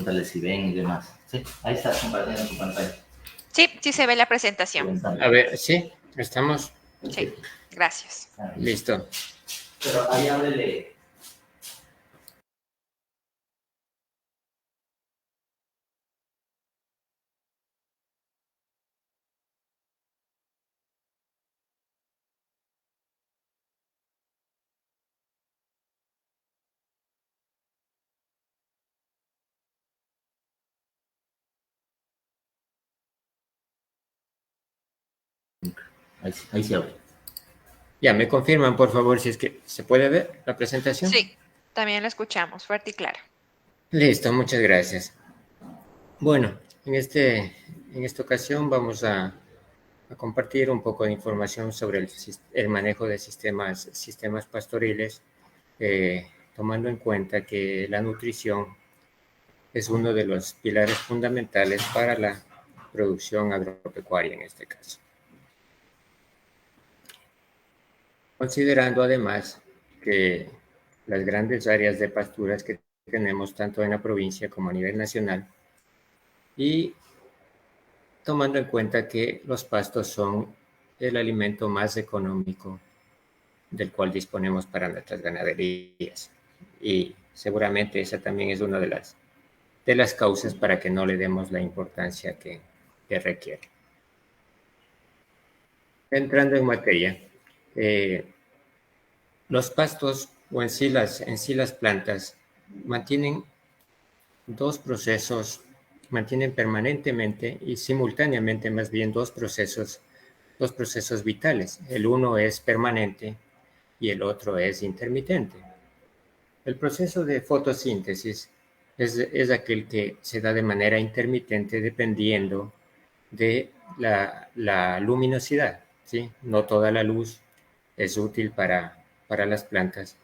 preguntarle si ven y demás. Sí, ahí está compartiendo tu pantalla. Sí, sí se ve la presentación. A ver, sí, estamos. Sí, gracias. Listo. Pero ahí ábrele. Ahí se abre. Ya, me confirman, por favor, si es que se puede ver la presentación. Sí, también la escuchamos, fuerte y claro. Listo, muchas gracias. Bueno, en esta ocasión vamos a compartir un poco de información sobre el manejo de sistemas pastoriles, tomando en cuenta que la nutrición es uno de los pilares fundamentales para la producción agropecuaria en este caso. Considerando además que las grandes áreas de pasturas que tenemos tanto en la provincia como a nivel nacional, y tomando en cuenta que los pastos son el alimento más económico del cual disponemos para nuestras ganaderías. Y seguramente esa también es una de las causas para que no le demos la importancia que requiere. Entrando en materia, los pastos o en sí las plantas mantienen dos procesos, mantienen permanentemente y simultáneamente más bien dos procesos vitales. El uno es permanente y el otro es intermitente. El proceso de fotosíntesis es aquel que se da de manera intermitente dependiendo de la luminosidad, ¿sí? No toda la luz es útil para las plantas.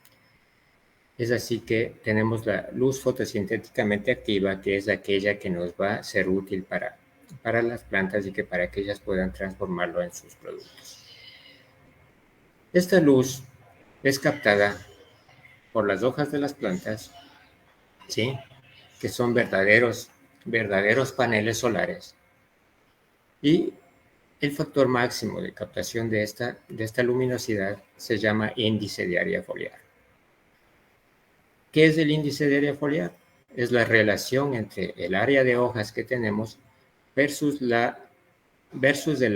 Es así que tenemos la luz fotosintéticamente activa, que es aquella que nos va a ser útil para las plantas y que para que ellas puedan transformarlo en sus productos. Esta luz es captada por las hojas de las plantas, ¿sí? Que son verdaderos paneles solares. Y el factor máximo de captación de esta luminosidad se llama índice de área foliar. ¿Qué es el índice de área foliar? Es la relación entre el área de hojas que tenemos versus el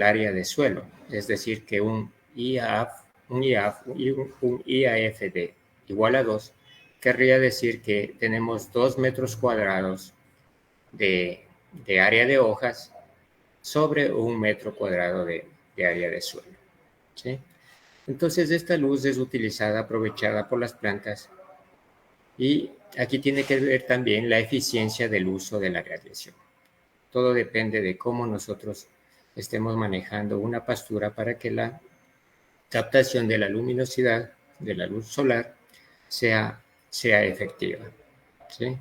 área de suelo. Es decir, que un IAF de igual a 2 querría decir que tenemos 2 metros cuadrados de área de hojas sobre 1 metro cuadrado de área de suelo, ¿sí? Entonces, esta luz es aprovechada por las plantas, y aquí tiene que ver también la eficiencia del uso de la radiación. Todo depende de cómo nosotros estemos manejando una pastura para que la captación de la luminosidad de la luz solar sea efectiva, ¿sí?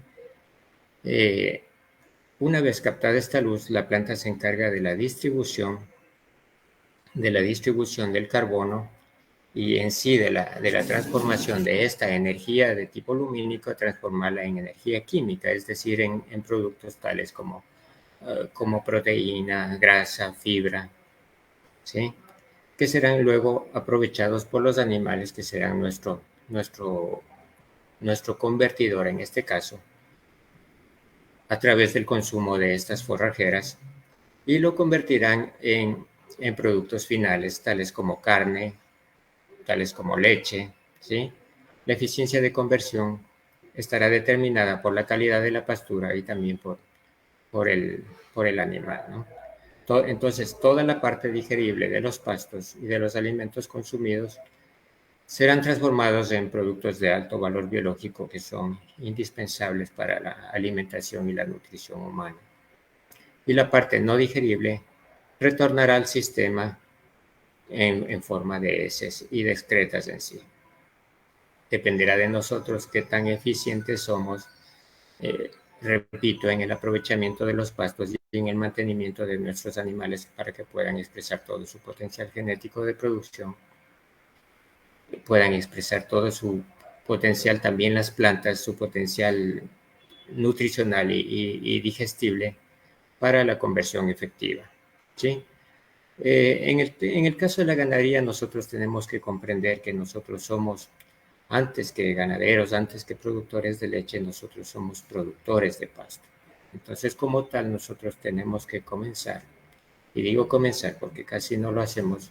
Una vez captada esta luz, la planta se encarga de la distribución del carbono y en sí de la transformación de esta energía de tipo lumínico a transformarla en energía química, es decir, en productos tales como proteína, grasa, fibra, ¿sí? Que serán luego aprovechados por los animales, que serán nuestro convertidor en este caso, a través del consumo de estas forrajeras, y lo convertirán en productos finales, tales como carne, tales como leche, ¿sí? La eficiencia de conversión estará determinada por la calidad de la pastura y también por el animal, ¿no? Entonces, toda la parte digerible de los pastos y de los alimentos consumidos serán transformados en productos de alto valor biológico que son indispensables para la alimentación y la nutrición humana. Y la parte no digerible retornará al sistema en forma de heces y de excretas en sí. Dependerá de nosotros qué tan eficientes somos, repito, en el aprovechamiento de los pastos y en el mantenimiento de nuestros animales para que puedan expresar todo su potencial genético de producción, puedan expresar todo su potencial, también las plantas, su potencial nutricional y digestible para la conversión efectiva, ¿sí? En el caso de la ganadería, nosotros tenemos que comprender que nosotros somos, antes que ganaderos, antes que productores de leche, nosotros somos productores de pasto. Entonces, como tal, nosotros tenemos que comenzar, y digo comenzar porque casi no lo hacemos,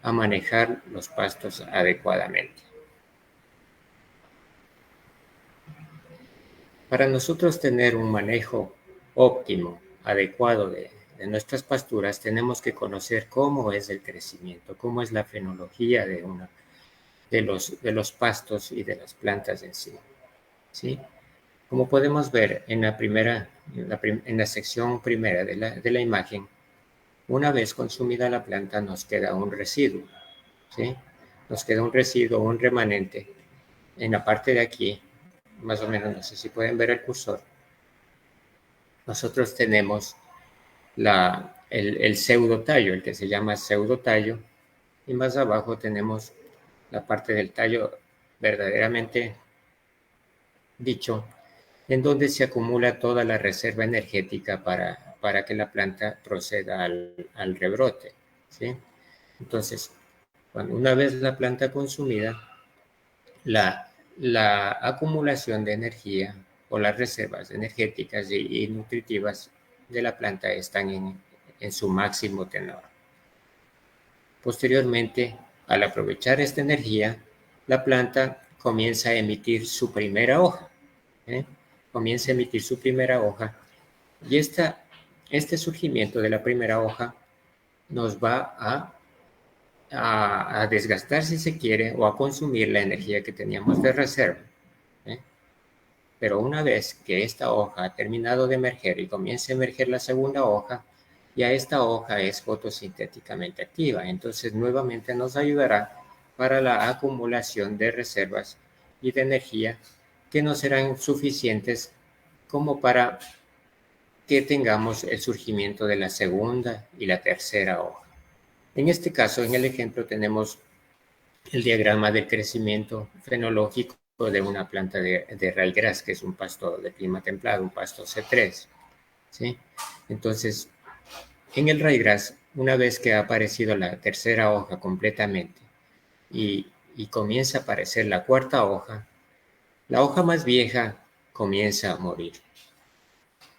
a manejar los pastos adecuadamente. Para nosotros tener un manejo óptimo, adecuado de nuestras pasturas, tenemos que conocer cómo es el crecimiento, cómo es la fenología de los pastos y de las plantas en sí, ¿sí? Como podemos ver en la sección primera de la imagen, una vez consumida la planta nos queda un residuo, ¿sí? Nos queda un residuo, un remanente en la parte de aquí, más o menos, no sé si pueden ver el cursor. Nosotros tenemos el pseudotallo, el que se llama pseudotallo, y más abajo tenemos la parte del tallo verdaderamente dicho, en donde se acumula toda la reserva energética para que la planta proceda al rebrote, ¿sí? Entonces, una vez la planta consumida, la acumulación de energía o las reservas energéticas y nutritivas de la planta están en su máximo tenor. Posteriormente, al aprovechar esta energía, la planta comienza a emitir su primera hoja. Comienza a emitir su primera hoja y este surgimiento de la primera hoja nos va a desgastar, si se quiere, o a consumir la energía que teníamos de reserva. Pero una vez que esta hoja ha terminado de emerger y comienza a emerger la segunda hoja, ya esta hoja es fotosintéticamente activa. Entonces nuevamente nos ayudará para la acumulación de reservas y de energía que no serán suficientes como para que tengamos el surgimiento de la segunda y la tercera hoja. En este caso, en el ejemplo, tenemos el diagrama del crecimiento fenológico de una planta de ryegrass, que es un pasto de clima templado, un pasto C3, ¿sí? Entonces, en el ryegrass, una vez que ha aparecido la tercera hoja completamente y comienza a aparecer la cuarta hoja, la hoja más vieja comienza a morir.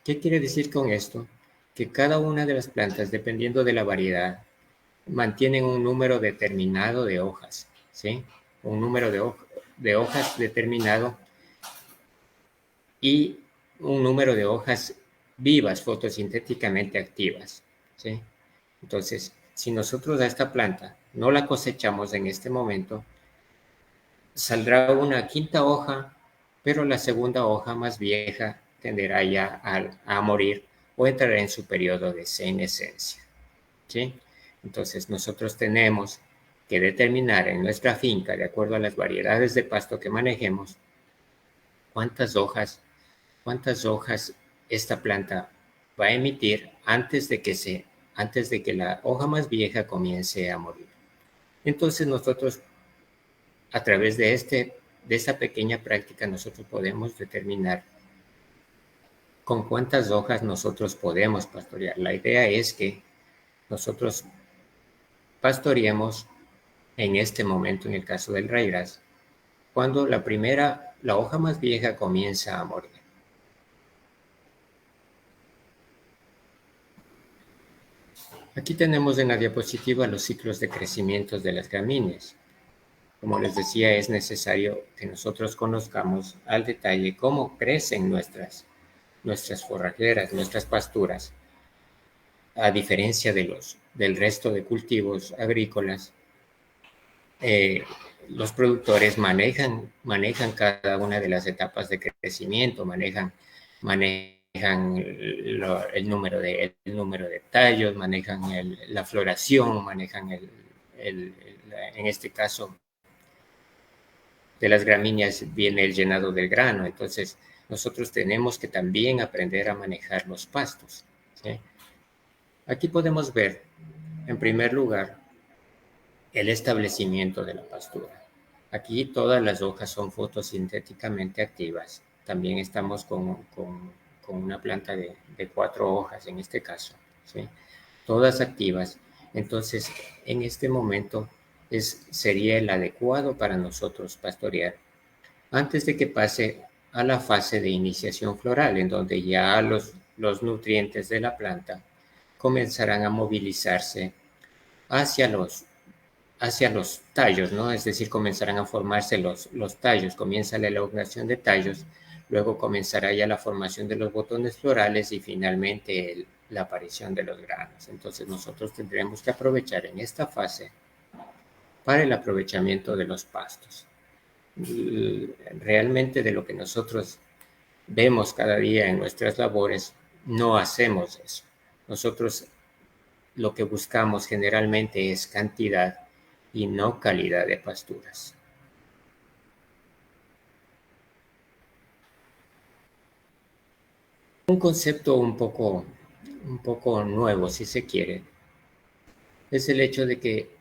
¿Qué quiere decir con esto? Que cada una de las plantas, dependiendo de la variedad, mantienen un número determinado de hojas, ¿sí? Un número de hojas determinado y un número de hojas vivas, fotosintéticamente activas, ¿sí? Entonces, si nosotros a esta planta no la cosechamos en este momento, saldrá una quinta hoja, pero la segunda hoja más vieja tenderá ya a morir o entrará en su periodo de senescencia, ¿sí? Entonces, nosotros tenemos que determinar en nuestra finca, de acuerdo a las variedades de pasto que manejemos, cuántas hojas esta planta va a emitir antes de que la hoja más vieja comience a morir. Entonces, nosotros, a través de esa pequeña práctica, nosotros podemos determinar con cuántas hojas nosotros podemos pastorear. La idea es que nosotros pastoreemos en este momento, en el caso del ryegrass, cuando la hoja más vieja comienza a morir. Aquí tenemos en la diapositiva los ciclos de crecimiento de las gramíneas. Como les decía, es necesario que nosotros conozcamos al detalle cómo crecen nuestras forrajeras, nuestras pasturas, a diferencia del resto de cultivos agrícolas. Los productores manejan cada una de las etapas de crecimiento, manejan el número de tallos, manejan la floración, manejan en este caso de las gramíneas viene el llenado del grano. Entonces nosotros tenemos que también aprender a manejar los pastos, ¿sí? Aquí podemos ver, en primer lugar, el establecimiento de la pastura. Aquí todas las hojas son fotosintéticamente activas también estamos con una planta de 4 hojas en este caso, ¿sí? Todas activas. Entonces, en este momento sería el adecuado para nosotros pastorear antes de que pase a la fase de iniciación floral, en donde ya los nutrientes de la planta comenzarán a movilizarse hacia los tallos, ¿no? Es decir, comenzarán a formarse los tallos, comienza la elongación de tallos, luego comenzará ya la formación de los botones florales y finalmente la aparición de los granos. Entonces nosotros tendremos que aprovechar en esta fase para el aprovechamiento de los pastos. Realmente de lo que nosotros vemos cada día en nuestras labores, no hacemos eso. Nosotros lo que buscamos generalmente es cantidad y no calidad de pasturas. Un concepto un poco nuevo, si se quiere, es el hecho de que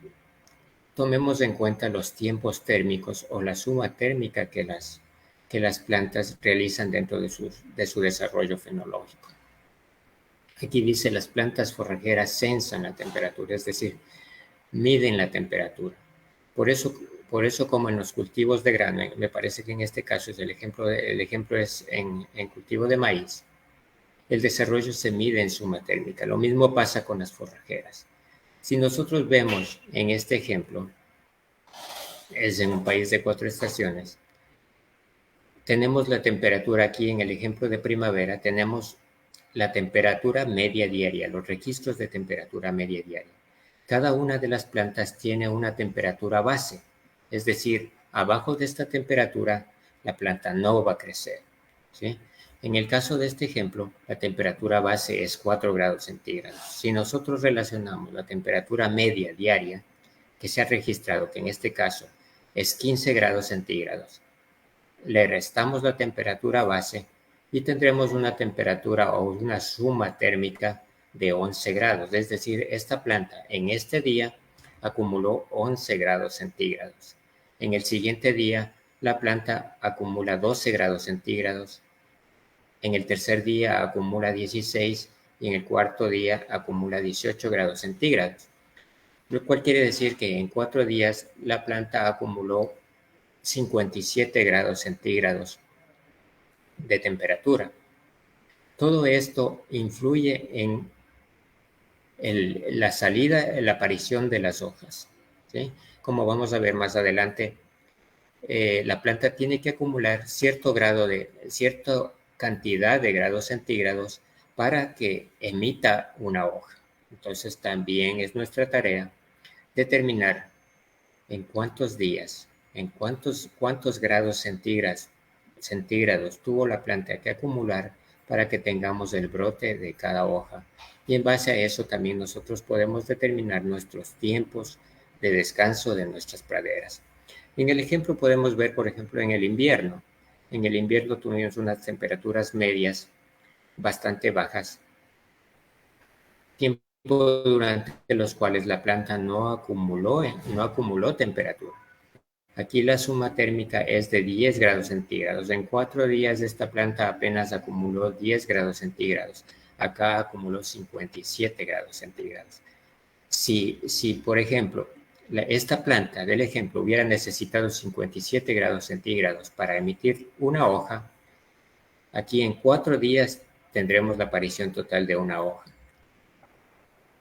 tomemos en cuenta los tiempos térmicos o la suma térmica que las plantas realizan dentro de su desarrollo fenológico. Aquí dice, las plantas forrajeras sensan la temperatura, es decir, miden la temperatura. Por eso como en los cultivos de grano, me parece que en este caso el ejemplo es en cultivo de maíz, el desarrollo se mide en suma térmica. Lo mismo pasa con las forrajeras. Si nosotros vemos en este ejemplo, es en un país de 4 estaciones, tenemos la temperatura aquí en el ejemplo de primavera, tenemos la temperatura media diaria, los registros de temperatura media diaria. Cada una de las plantas tiene una temperatura base, es decir, abajo de esta temperatura la planta no va a crecer, ¿sí? En el caso de este ejemplo, la temperatura base es 4 grados centígrados. Si nosotros relacionamos la temperatura media diaria que se ha registrado, que en este caso es 15 grados centígrados, le restamos la temperatura base y tendremos una temperatura o una suma térmica de 11 grados. Es decir, esta planta en este día acumuló 11 grados centígrados. En el siguiente día, la planta acumula 12 grados centígrados. En el tercer día acumula 16 y en el cuarto día acumula 18 grados centígrados. Lo cual quiere decir que en 4 días la planta acumuló 57 grados centígrados de temperatura. Todo esto influye en la salida, la aparición de las hojas, ¿sí? Como vamos a ver más adelante, la planta tiene que acumular cierta cantidad de grados centígrados para que emita una hoja. Entonces también es nuestra tarea determinar en cuántos días, en cuántos grados centígrados tuvo la planta que acumular para que tengamos el brote de cada hoja. Y en base a eso también nosotros podemos determinar nuestros tiempos de descanso de nuestras praderas. En el ejemplo podemos ver, por ejemplo, en el invierno. En el invierno tuvimos unas temperaturas medias bastante bajas, tiempo durante los cuales la planta no acumuló temperatura. Aquí la suma térmica es de 10 grados centígrados. En 4 días esta planta apenas acumuló 10 grados centígrados. Acá acumuló 57 grados centígrados. Si por ejemplo, esta planta del ejemplo hubiera necesitado 57 grados centígrados para emitir una hoja, aquí en 4 días tendremos la aparición total de una hoja.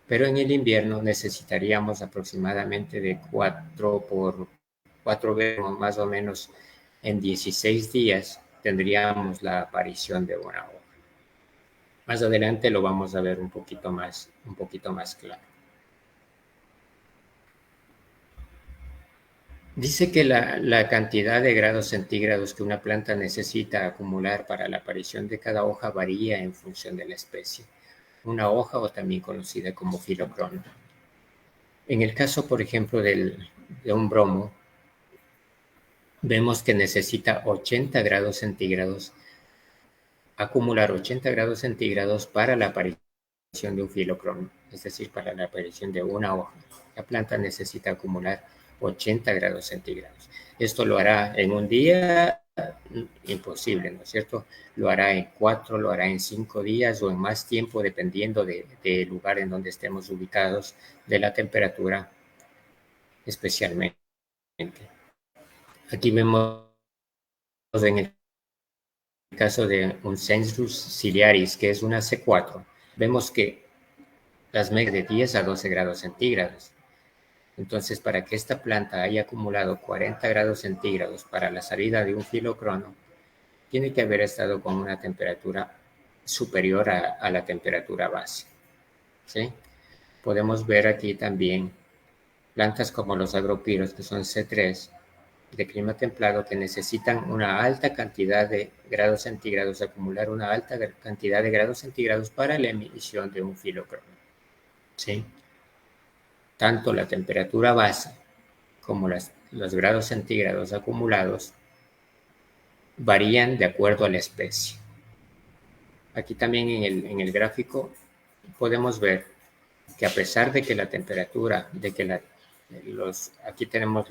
Pero en el invierno necesitaríamos aproximadamente de 4 veces, más o menos en 16 días tendríamos la aparición de una hoja. Más adelante lo vamos a ver un poquito más claro. Dice que la cantidad de grados centígrados que una planta necesita acumular para la aparición de cada hoja varía en función de la especie. Una hoja, o también conocida como filocrono. En el caso, por ejemplo, de un bromo, vemos que necesita 80 grados centígrados, acumular 80 grados centígrados para la aparición de un filocrono, es decir, para la aparición de una hoja. La planta necesita acumular 80 grados centígrados. Esto lo hará en un día imposible, ¿no es cierto? Lo hará en 4, lo hará en 5 días o en más tiempo, dependiendo del lugar en donde estemos ubicados, de la temperatura especialmente. Aquí vemos en el caso de un Census ciliaris, que es una C4, vemos que las megas de 10 a 12 grados centígrados. Entonces, para que esta planta haya acumulado 40 grados centígrados para la salida de un filocrono, tiene que haber estado con una temperatura superior a la temperatura base. ¿Sí? Podemos ver aquí también plantas como los agropiros, que son C3, de clima templado, que necesitan una alta cantidad de grados centígrados, acumular una alta cantidad de grados centígrados para la emisión de un filocrono. ¿Sí? Tanto la temperatura base como los grados centígrados acumulados varían de acuerdo a la especie. Aquí también en el gráfico podemos ver que a pesar de que la temperatura, aquí tenemos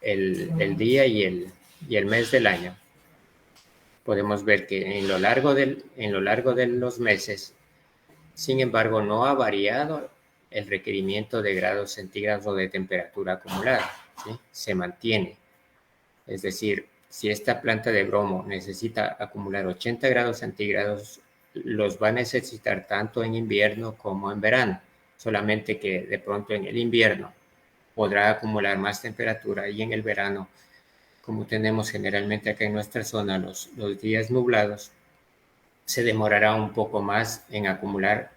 el día y el mes del año, podemos ver que en lo largo de los meses, sin embargo, no ha variado el requerimiento de grados centígrados o de temperatura acumulada, ¿sí? Se mantiene. Es decir, si esta planta de bromo necesita acumular 80 grados centígrados, los va a necesitar tanto en invierno como en verano, solamente que de pronto en el invierno podrá acumular más temperatura y en el verano, como tenemos generalmente acá en nuestra zona los días nublados, se demorará un poco más en acumular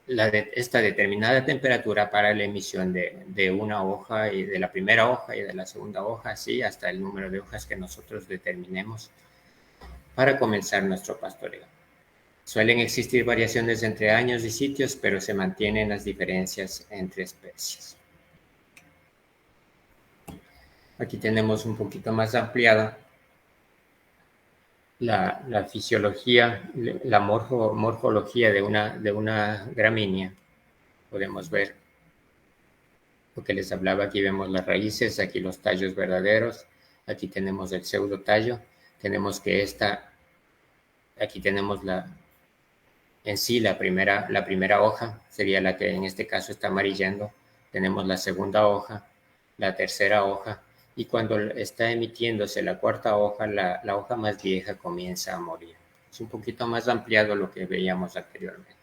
esta determinada temperatura para la emisión de una hoja y de la primera hoja y de la segunda hoja, así hasta el número de hojas que nosotros determinemos para comenzar nuestro pastoreo. Suelen existir variaciones entre años y sitios, pero se mantienen las diferencias entre especies. Aquí tenemos un poquito más ampliada la fisiología, la morfología de una gramínea. Podemos ver lo que les hablaba. Aquí vemos las raíces, aquí los tallos verdaderos, aquí tenemos el pseudotallo, tenemos que aquí tenemos en sí la primera hoja, sería la que en este caso está amarillando, tenemos la segunda hoja, la tercera hoja, y cuando está emitiéndose la cuarta hoja, la hoja más vieja comienza a morir. Es un poquito más ampliado lo que veíamos anteriormente.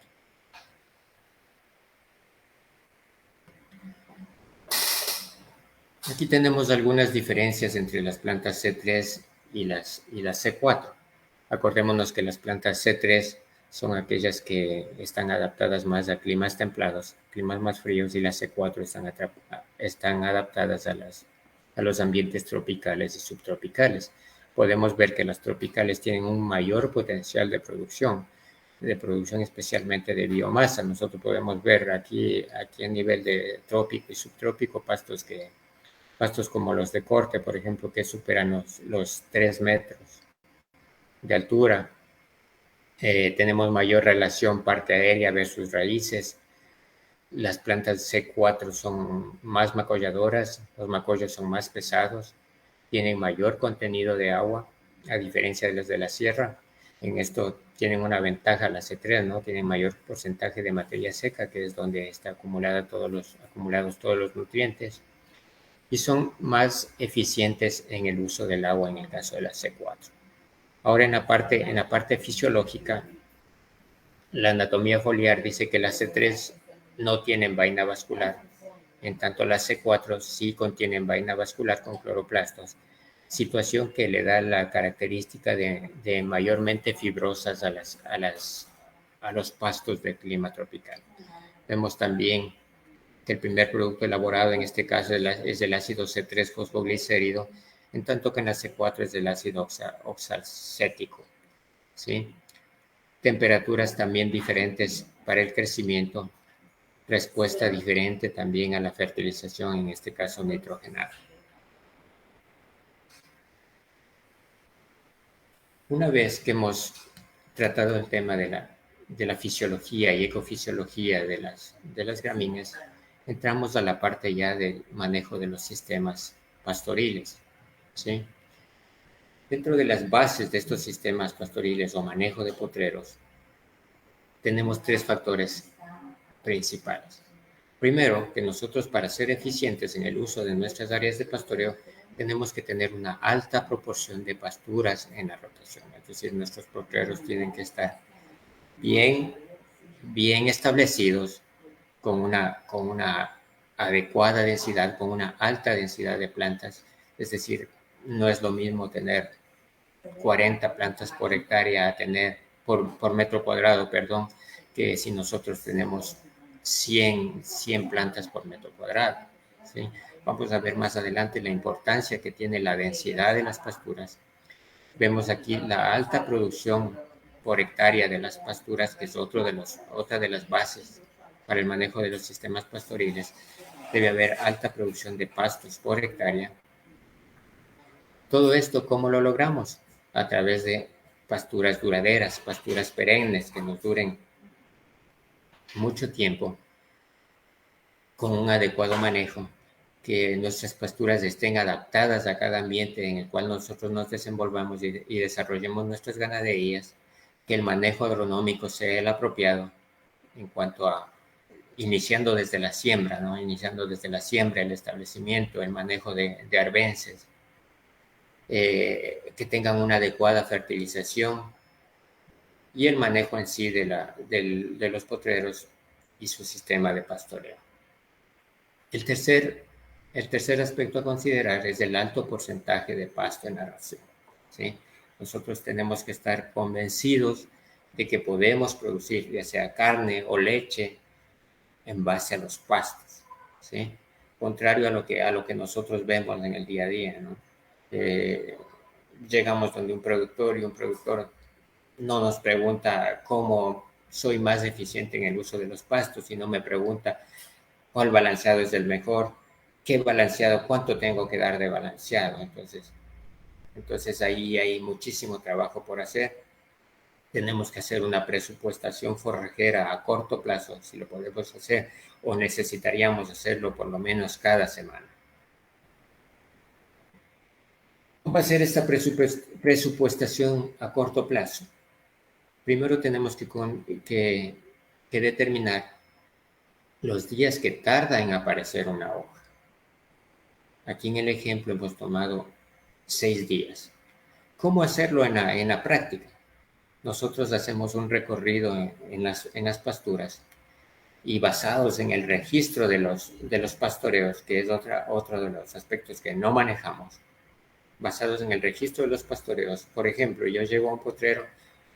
Aquí tenemos algunas diferencias entre las plantas C3 y las C4. Acordémonos que las plantas C3 son aquellas que están adaptadas más a climas templados, climas más fríos, y las C4 están adaptadas a los ambientes tropicales y subtropicales. Podemos ver que las tropicales tienen un mayor potencial de producción especialmente de biomasa. Nosotros podemos ver aquí a nivel de trópico y subtrópico pastos como los de corte, por ejemplo, que superan los 3 metros de altura. Tenemos mayor relación parte aérea versus raíces. Las plantas C4 son más macolladoras, los macollos son más pesados, tienen mayor contenido de agua, a diferencia de las de la sierra. En esto tienen una ventaja las C3, ¿no? Tienen mayor porcentaje de materia seca, que es donde están acumulados todos los nutrientes, y son más eficientes en el uso del agua en el caso de la C4. Ahora en la parte fisiológica, la anatomía foliar dice que las C3 no tienen vaina vascular, en tanto las C4 sí contienen vaina vascular con cloroplastos, situación que le da la característica de mayormente fibrosas a los pastos de clima tropical. Vemos también que el primer producto elaborado en este caso es el ácido C3-fosfoglicérido, en tanto que en la C4 es el ácido oxalcético, ¿sí? Temperaturas también diferentes para el crecimiento, respuesta diferente también a la fertilización, en este caso nitrogenada. Una vez que hemos tratado el tema de la fisiología y ecofisiología de las gramíneas, entramos a la parte ya del manejo de los sistemas pastoriles, ¿sí? Dentro de las bases de estos sistemas pastoriles o manejo de potreros, tenemos 3 factores principales. Primero, que nosotros para ser eficientes en el uso de nuestras áreas de pastoreo, tenemos que tener una alta proporción de pasturas en la rotación. Es decir, nuestros potreros tienen que estar bien establecidos con una adecuada densidad, con una alta densidad de plantas. Es decir, no es lo mismo tener 40 plantas por hectárea a tener por metro cuadrado, perdón, que si nosotros tenemos 100 plantas por metro cuadrado, ¿sí? Vamos a ver más adelante la importancia que tiene la densidad de las pasturas. Vemos aquí la alta producción por hectárea de las pasturas, que es otra de las bases para el manejo de los sistemas pastoriles. Debe haber alta producción de pastos por hectárea. Todo esto, ¿cómo lo logramos? A través de pasturas duraderas, pasturas perennes que nos duren mucho tiempo, con un adecuado manejo, que nuestras pasturas estén adaptadas a cada ambiente en el cual nosotros nos desenvolvamos y desarrollemos nuestras ganaderías, que el manejo agronómico sea el apropiado en cuanto a iniciando desde la siembra, ¿no? Iniciando desde la siembra, el establecimiento, el manejo de arbences, que tengan una adecuada fertilización y el manejo en sí de los potreros y su sistema de pastoreo. El tercer aspecto a considerar es el alto porcentaje de pasto en la ración, ¿sí? Nosotros tenemos que estar convencidos de que podemos producir ya sea carne o leche en base a los pastos, ¿sí? Contrario a lo que nosotros vemos en el día a día, ¿no? Llegamos donde un productor y un productor no nos pregunta cómo soy más eficiente en el uso de los pastos, sino me pregunta cuál balanceado es el mejor, qué balanceado, cuánto tengo que dar de balanceado. Entonces ahí hay muchísimo trabajo por hacer. Tenemos que hacer una presupuestación forrajera a corto plazo, si lo podemos hacer, o necesitaríamos hacerlo por lo menos cada semana. ¿Cómo va a ser esta presupuestación a corto plazo? Primero tenemos que determinar los días que tarda en aparecer una hoja. Aquí en el ejemplo hemos tomado 6 días. ¿Cómo hacerlo en la práctica? Nosotros hacemos un recorrido en las pasturas y basados en el registro de los pastoreos, que es otro de los aspectos que no manejamos, basados en el registro de los pastoreos. Por ejemplo, yo llego a un potrero,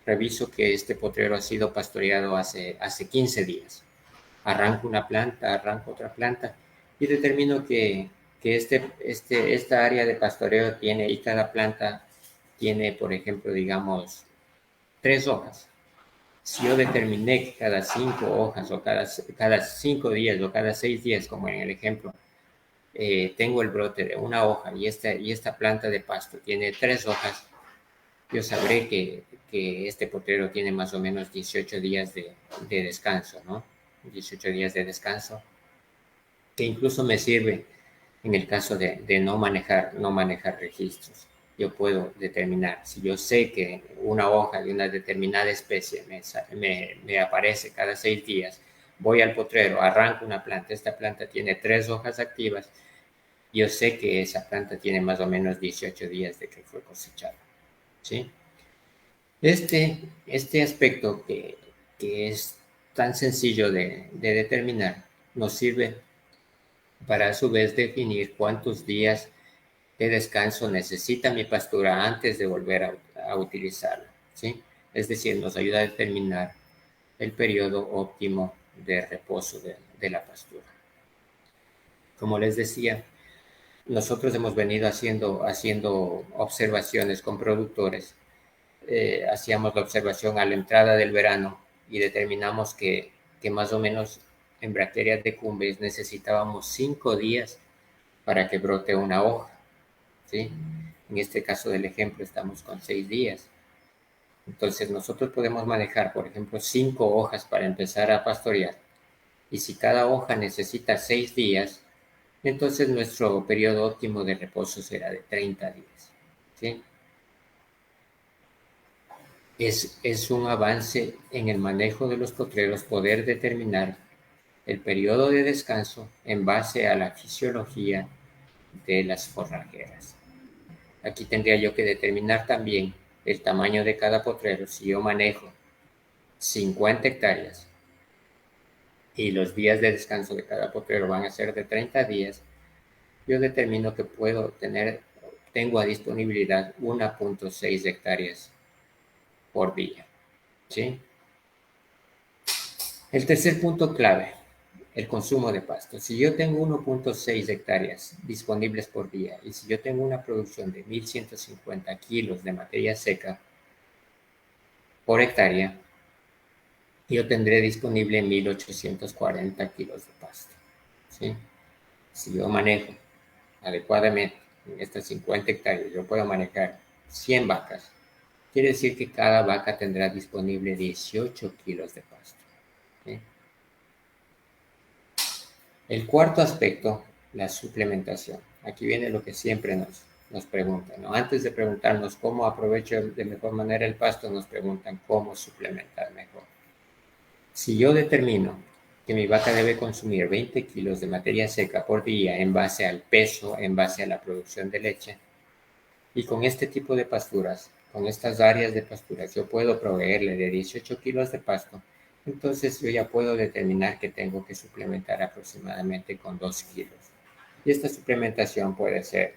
reviso que este potrero ha sido pastoreado hace 15 días. Arranco una planta, arranco otra planta y determino que esta área de pastoreo tiene, y cada planta tiene, por ejemplo, digamos, 3 hojas. Si yo determiné que cada 5 hojas o cada 5 días o cada 6 días, como en el ejemplo, tengo el brote de una hoja y esta planta de pasto tiene 3 hojas, yo sabré que este potrero tiene más o menos 18 días de descanso, ¿no? 18 días de descanso, que incluso me sirve en el caso de no manejar registros. Yo puedo determinar, si yo sé que una hoja de una determinada especie me aparece cada 6 días, voy al potrero, arranco una planta, esta planta tiene 3 hojas activas, yo sé que esa planta tiene más o menos 18 días de que fue cosechada, ¿sí? Este aspecto que es tan sencillo de determinar nos sirve para a su vez definir cuántos días de descanso necesita mi pastura antes de volver a utilizarla, ¿sí? Es decir, nos ayuda a determinar el periodo óptimo de reposo de la pastura. Como les decía, nosotros hemos venido haciendo observaciones con productores. Hacíamos la observación a la entrada del verano y determinamos que más o menos en Bracteria decumbens necesitábamos 5 días para que brote una hoja, ¿sí? En este caso del ejemplo estamos con 6 días. Entonces nosotros podemos manejar, por ejemplo, 5 hojas para empezar a pastorear. Y si cada hoja necesita 6 días, entonces nuestro periodo óptimo de reposo será de 30 días, ¿sí? es un avance en el manejo de los potreros poder determinar el periodo de descanso en base a la fisiología de las forrajeras. Aquí tendría yo que determinar también el tamaño de cada potrero. Si yo manejo 50 hectáreas y los días de descanso de cada potrero van a ser de 30 días, yo determino que tengo a disponibilidad 1.6 hectáreas por día. ¿Sí? El tercer punto clave, el consumo de pasto. Si yo tengo 1.6 hectáreas disponibles por día y si yo tengo una producción de 1.150 kilos de materia seca por hectárea, yo tendré disponible 1.840 kilos de pasto. ¿Sí? Si yo manejo adecuadamente en estas 50 hectáreas, yo puedo manejar 100 vacas. Quiere decir que cada vaca tendrá disponible 18 kilos de pasto. ¿Sí? El cuarto aspecto, la suplementación. Aquí viene lo que siempre nos preguntan, ¿no? Antes de preguntarnos cómo aprovecho de mejor manera el pasto, nos preguntan cómo suplementar mejor. Si yo determino que mi vaca debe consumir 20 kilos de materia seca por día en base al peso, en base a la producción de leche, y con este tipo de pasturas, con estas áreas de pasturas, yo puedo proveerle de 18 kilos de pasto, entonces yo ya puedo determinar que tengo que suplementar aproximadamente con 2 kilos. Y esta suplementación puede ser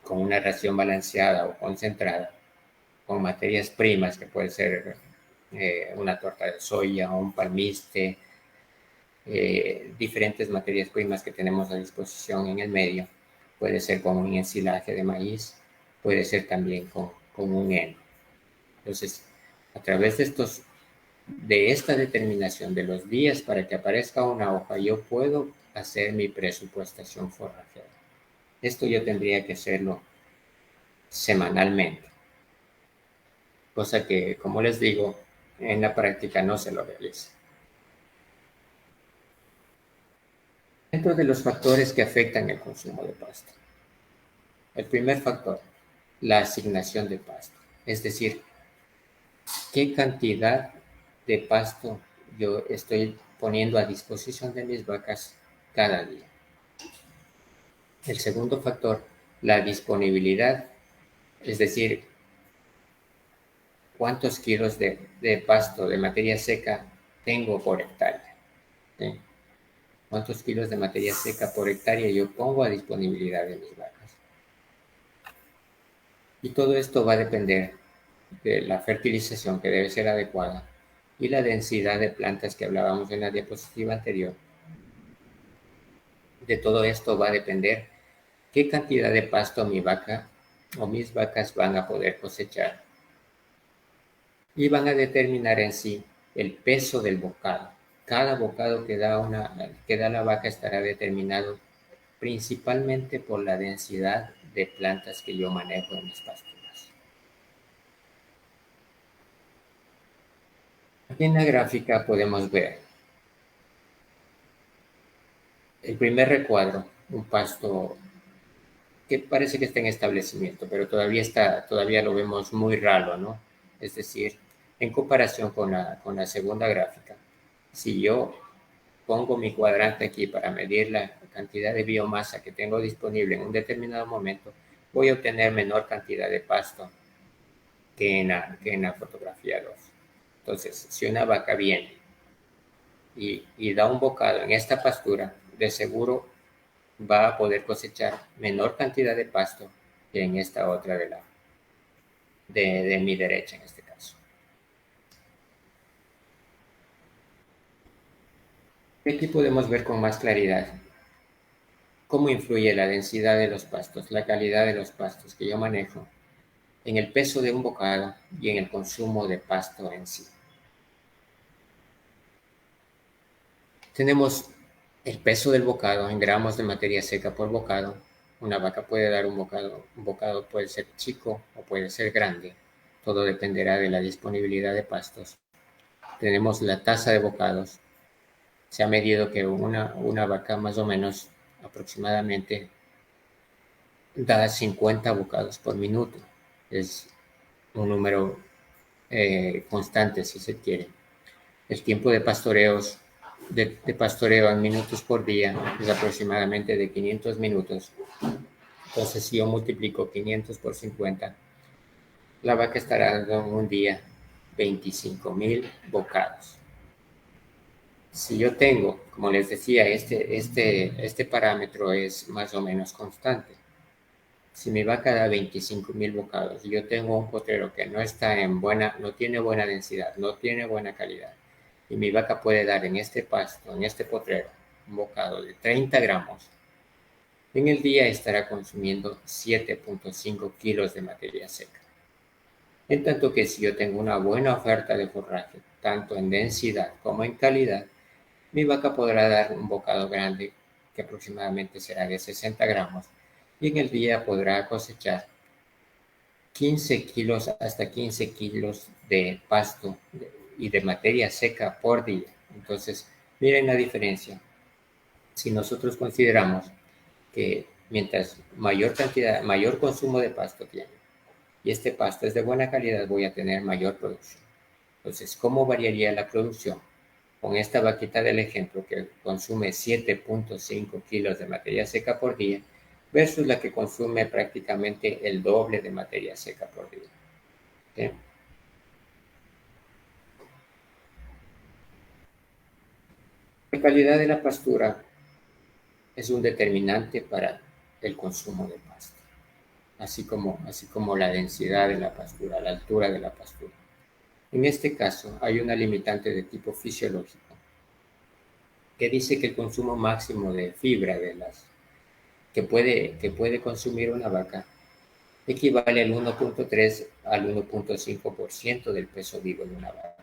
con una ración balanceada o concentrada, con materias primas, que puede ser una torta de soya o un palmiste, diferentes materias primas que tenemos a disposición en el medio. Puede ser con un ensilaje de maíz, puede ser también con un heno. Entonces, a través de esta determinación de los días para que aparezca una hoja, yo puedo hacer mi presupuestación forrajera. Esto yo tendría que hacerlo semanalmente, cosa que, como les digo, en la práctica no se lo realiza. Dentro de los factores que afectan el consumo de pasto, el primer factor, la asignación de pasto, es decir, qué cantidad de pasto yo estoy poniendo a disposición de mis vacas cada día. El segundo factor, la disponibilidad, es decir, cuántos kilos de pasto, de materia seca, tengo por hectárea. ¿Sí? Cuántos kilos de materia seca por hectárea yo pongo a disponibilidad de mis vacas. Y todo esto va a depender de la fertilización, que debe ser adecuada, y la densidad de plantas que hablábamos en la diapositiva anterior. De todo esto va a depender qué cantidad de pasto mi vaca o mis vacas van a poder cosechar. Y van a determinar en sí el peso del bocado. Cada bocado que da la vaca estará determinado principalmente por la densidad de plantas que yo manejo en mis pasturas. Aquí en la gráfica podemos ver el primer recuadro, un pasto que parece que está en establecimiento, pero todavía lo vemos muy ralo, ¿no? Es decir, en comparación con la segunda gráfica, si yo pongo mi cuadrante aquí para medir la cantidad de biomasa que tengo disponible en un determinado momento, voy a obtener menor cantidad de pasto que en la fotografía 2. Entonces, si una vaca viene y da un bocado en esta pastura, de seguro va a poder cosechar menor cantidad de pasto que en esta otra de mi derecha en este caso. Aquí podemos ver con más claridad cómo influye la densidad de los pastos, la calidad de los pastos que yo manejo en el peso de un bocado y en el consumo de pasto en sí. Tenemos el peso del bocado en gramos de materia seca por bocado. Una vaca puede dar un bocado puede ser chico o puede ser grande. Todo dependerá de la disponibilidad de pastos. Tenemos la tasa de bocados. Se ha medido que una vaca más o menos aproximadamente da 50 bocados por minuto. Es un número constante, si se quiere. El tiempo de pastoreo en minutos por día es aproximadamente de 500 minutos. Entonces, si yo multiplico 500 por 50, la vaca estará dando en un día 25,000 bocados. Si yo tengo, como les decía, este parámetro es más o menos constante. Si mi vaca da 25,000 bocados y yo tengo un potrero que no tiene buena densidad, no tiene buena calidad, y mi vaca puede dar en este pasto, en este potrero, un bocado de 30 gramos, en el día estará consumiendo 7.5 kilos de materia seca. En tanto que si yo tengo una buena oferta de forraje, tanto en densidad como en calidad, mi vaca podrá dar un bocado grande, que aproximadamente será de 60 gramos, y en el día podrá cosechar 15 kilos hasta 15 kilos de pasto y de materia seca por día. Entonces, miren la diferencia. Si nosotros consideramos que mientras mayor consumo de pasto tiene, y este pasto es de buena calidad, voy a tener mayor producción. Entonces, ¿cómo variaría la producción? Con esta vaquita del ejemplo que consume 7.5 kilos de materia seca por día versus la que consume prácticamente el doble de materia seca por día. ¿Sí? La calidad de la pastura es un determinante para el consumo de pasto, así como la densidad de la pastura, la altura de la pastura. En este caso, hay una limitante de tipo fisiológico que dice que el consumo máximo de fibra que puede consumir una vaca equivale al 1.3 al 1.5% del peso vivo de una vaca.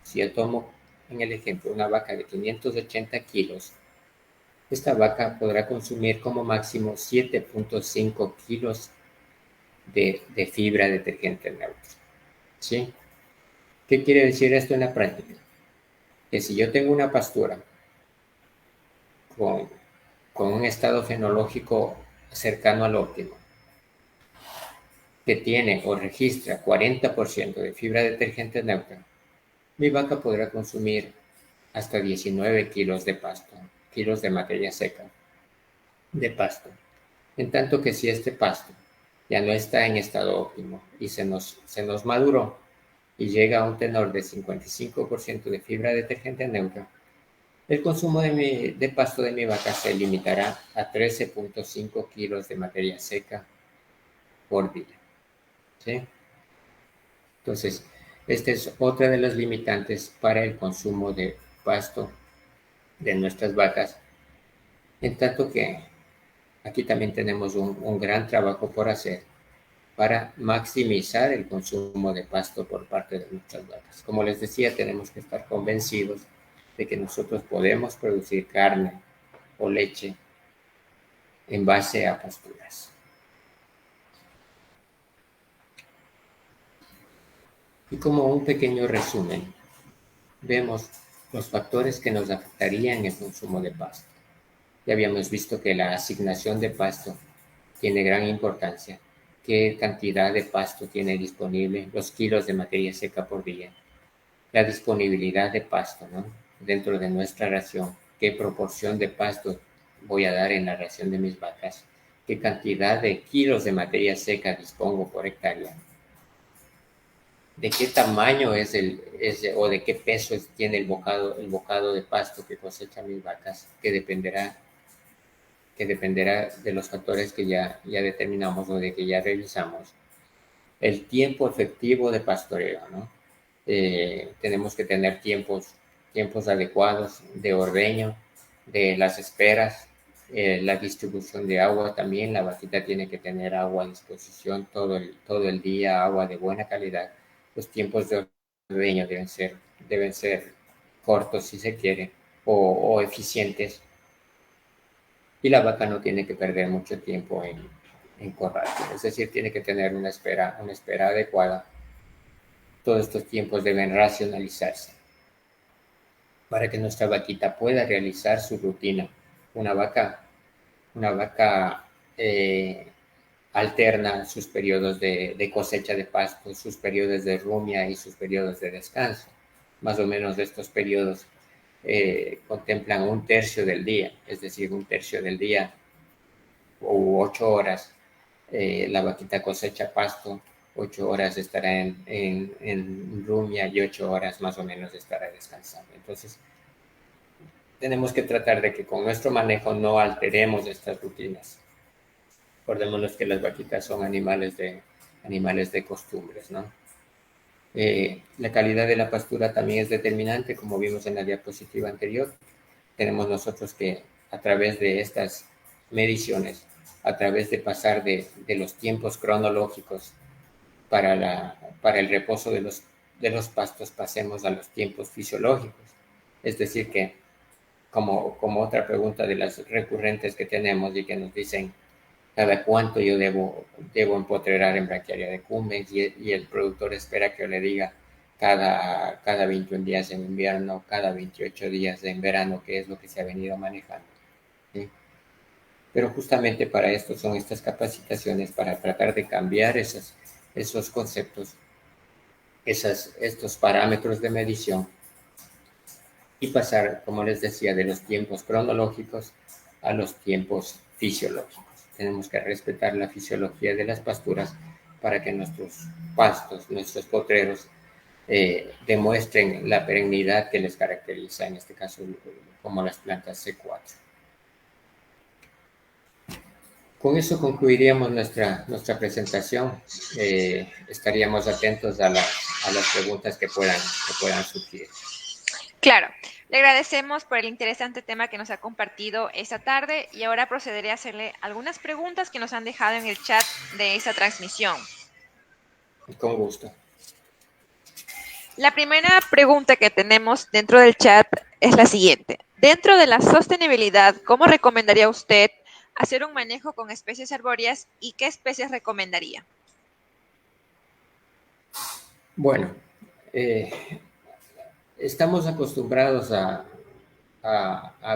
Si yo tomo en el ejemplo una vaca de 580 kilos, esta vaca podrá consumir como máximo 7.5 kilos de fibra detergente neutro. ¿Sí? ¿Qué quiere decir esto en la práctica? Que si yo tengo una pastura con un estado fenológico cercano al óptimo, que tiene o registra 40% de fibra detergente neutra, mi vaca podrá consumir hasta 19 kilos de pasto, kilos de materia seca de pasto. En tanto que si este pasto ya no está en estado óptimo y se nos maduró y llega a un tenor de 55% de fibra detergente neutra, el consumo de pasto de mi vaca se limitará a 13.5 kilos de materia seca por día. ¿Sí? Entonces, esta es otra de las limitantes para el consumo de pasto de nuestras vacas, en tanto que aquí también tenemos un gran trabajo por hacer para maximizar el consumo de pasto por parte de nuestras vacas. Como les decía, tenemos que estar convencidos de que nosotros podemos producir carne o leche en base a pasturas. Y como un pequeño resumen, vemos los factores que nos afectarían el consumo de pasto. Ya habíamos visto que la asignación de pasto tiene gran importancia. ¿Qué cantidad de pasto tiene disponible? Los kilos de materia seca por día. La disponibilidad de pasto, ¿no? Dentro de nuestra ración. ¿Qué proporción de pasto voy a dar en la ración de mis vacas? ¿Qué cantidad de kilos de materia seca dispongo por hectárea? ¿De qué tamaño o de qué peso tiene el bocado de pasto que cosechan mis vacas? Que dependerá de los factores que ya determinamos o de que ya revisamos. El tiempo efectivo de pastoreo, ¿no? Tenemos que tener tiempos adecuados de ordeño, de las esperas, la distribución de agua también. La vaquita tiene que tener agua a disposición todo el día, agua de buena calidad. Los tiempos de ordeño deben ser cortos si se quiere o eficientes. Y la vaca no tiene que perder mucho tiempo en corral, es decir, tiene que tener una espera adecuada. Todos estos tiempos deben racionalizarse para que nuestra vaquita pueda realizar su rutina. Una vaca alterna sus periodos de cosecha de pasto, sus periodos de rumia y sus periodos de descanso. Más o menos estos periodos contemplan un tercio del día, es decir, un tercio del día o 8 horas. La vaquita cosecha pasto, 8 horas estará en rumia y 8 horas más o menos estará descansando. Entonces, tenemos que tratar de que con nuestro manejo no alteremos estas rutinas. Recordémonos que las vaquitas son animales de costumbres, ¿no? La calidad de la pastura también es determinante, como vimos en la diapositiva anterior. Tenemos nosotros que, a través de estas mediciones, a través de pasar de los tiempos cronológicos para el reposo de los pastos, pasemos a los tiempos fisiológicos. Es decir, que como otra pregunta de las recurrentes que tenemos y que nos dicen cada cuánto yo debo empotrerar en braquiaria decumbens, y el productor espera que yo le diga cada 21 días en invierno, cada 28 días en verano, que es lo que se ha venido manejando, ¿sí? Pero justamente para esto son estas capacitaciones, para tratar de cambiar esos conceptos, estos parámetros de medición, y pasar, como les decía, de los tiempos cronológicos a los tiempos fisiológicos. Tenemos que respetar la fisiología de las pasturas para que nuestros pastos, nuestros potreros, demuestren la perennidad que les caracteriza, en este caso como las plantas C4. Con eso concluiríamos nuestra presentación. Estaríamos atentos a las preguntas que puedan surgir. Claro, le agradecemos por el interesante tema que nos ha compartido esta tarde y ahora procederé a hacerle algunas preguntas que nos han dejado en el chat de esta transmisión. Con gusto. La primera pregunta que tenemos dentro del chat es la siguiente. Dentro de la sostenibilidad, ¿cómo recomendaría usted hacer un manejo con especies arbóreas y qué especies recomendaría? Bueno, estamos acostumbrados a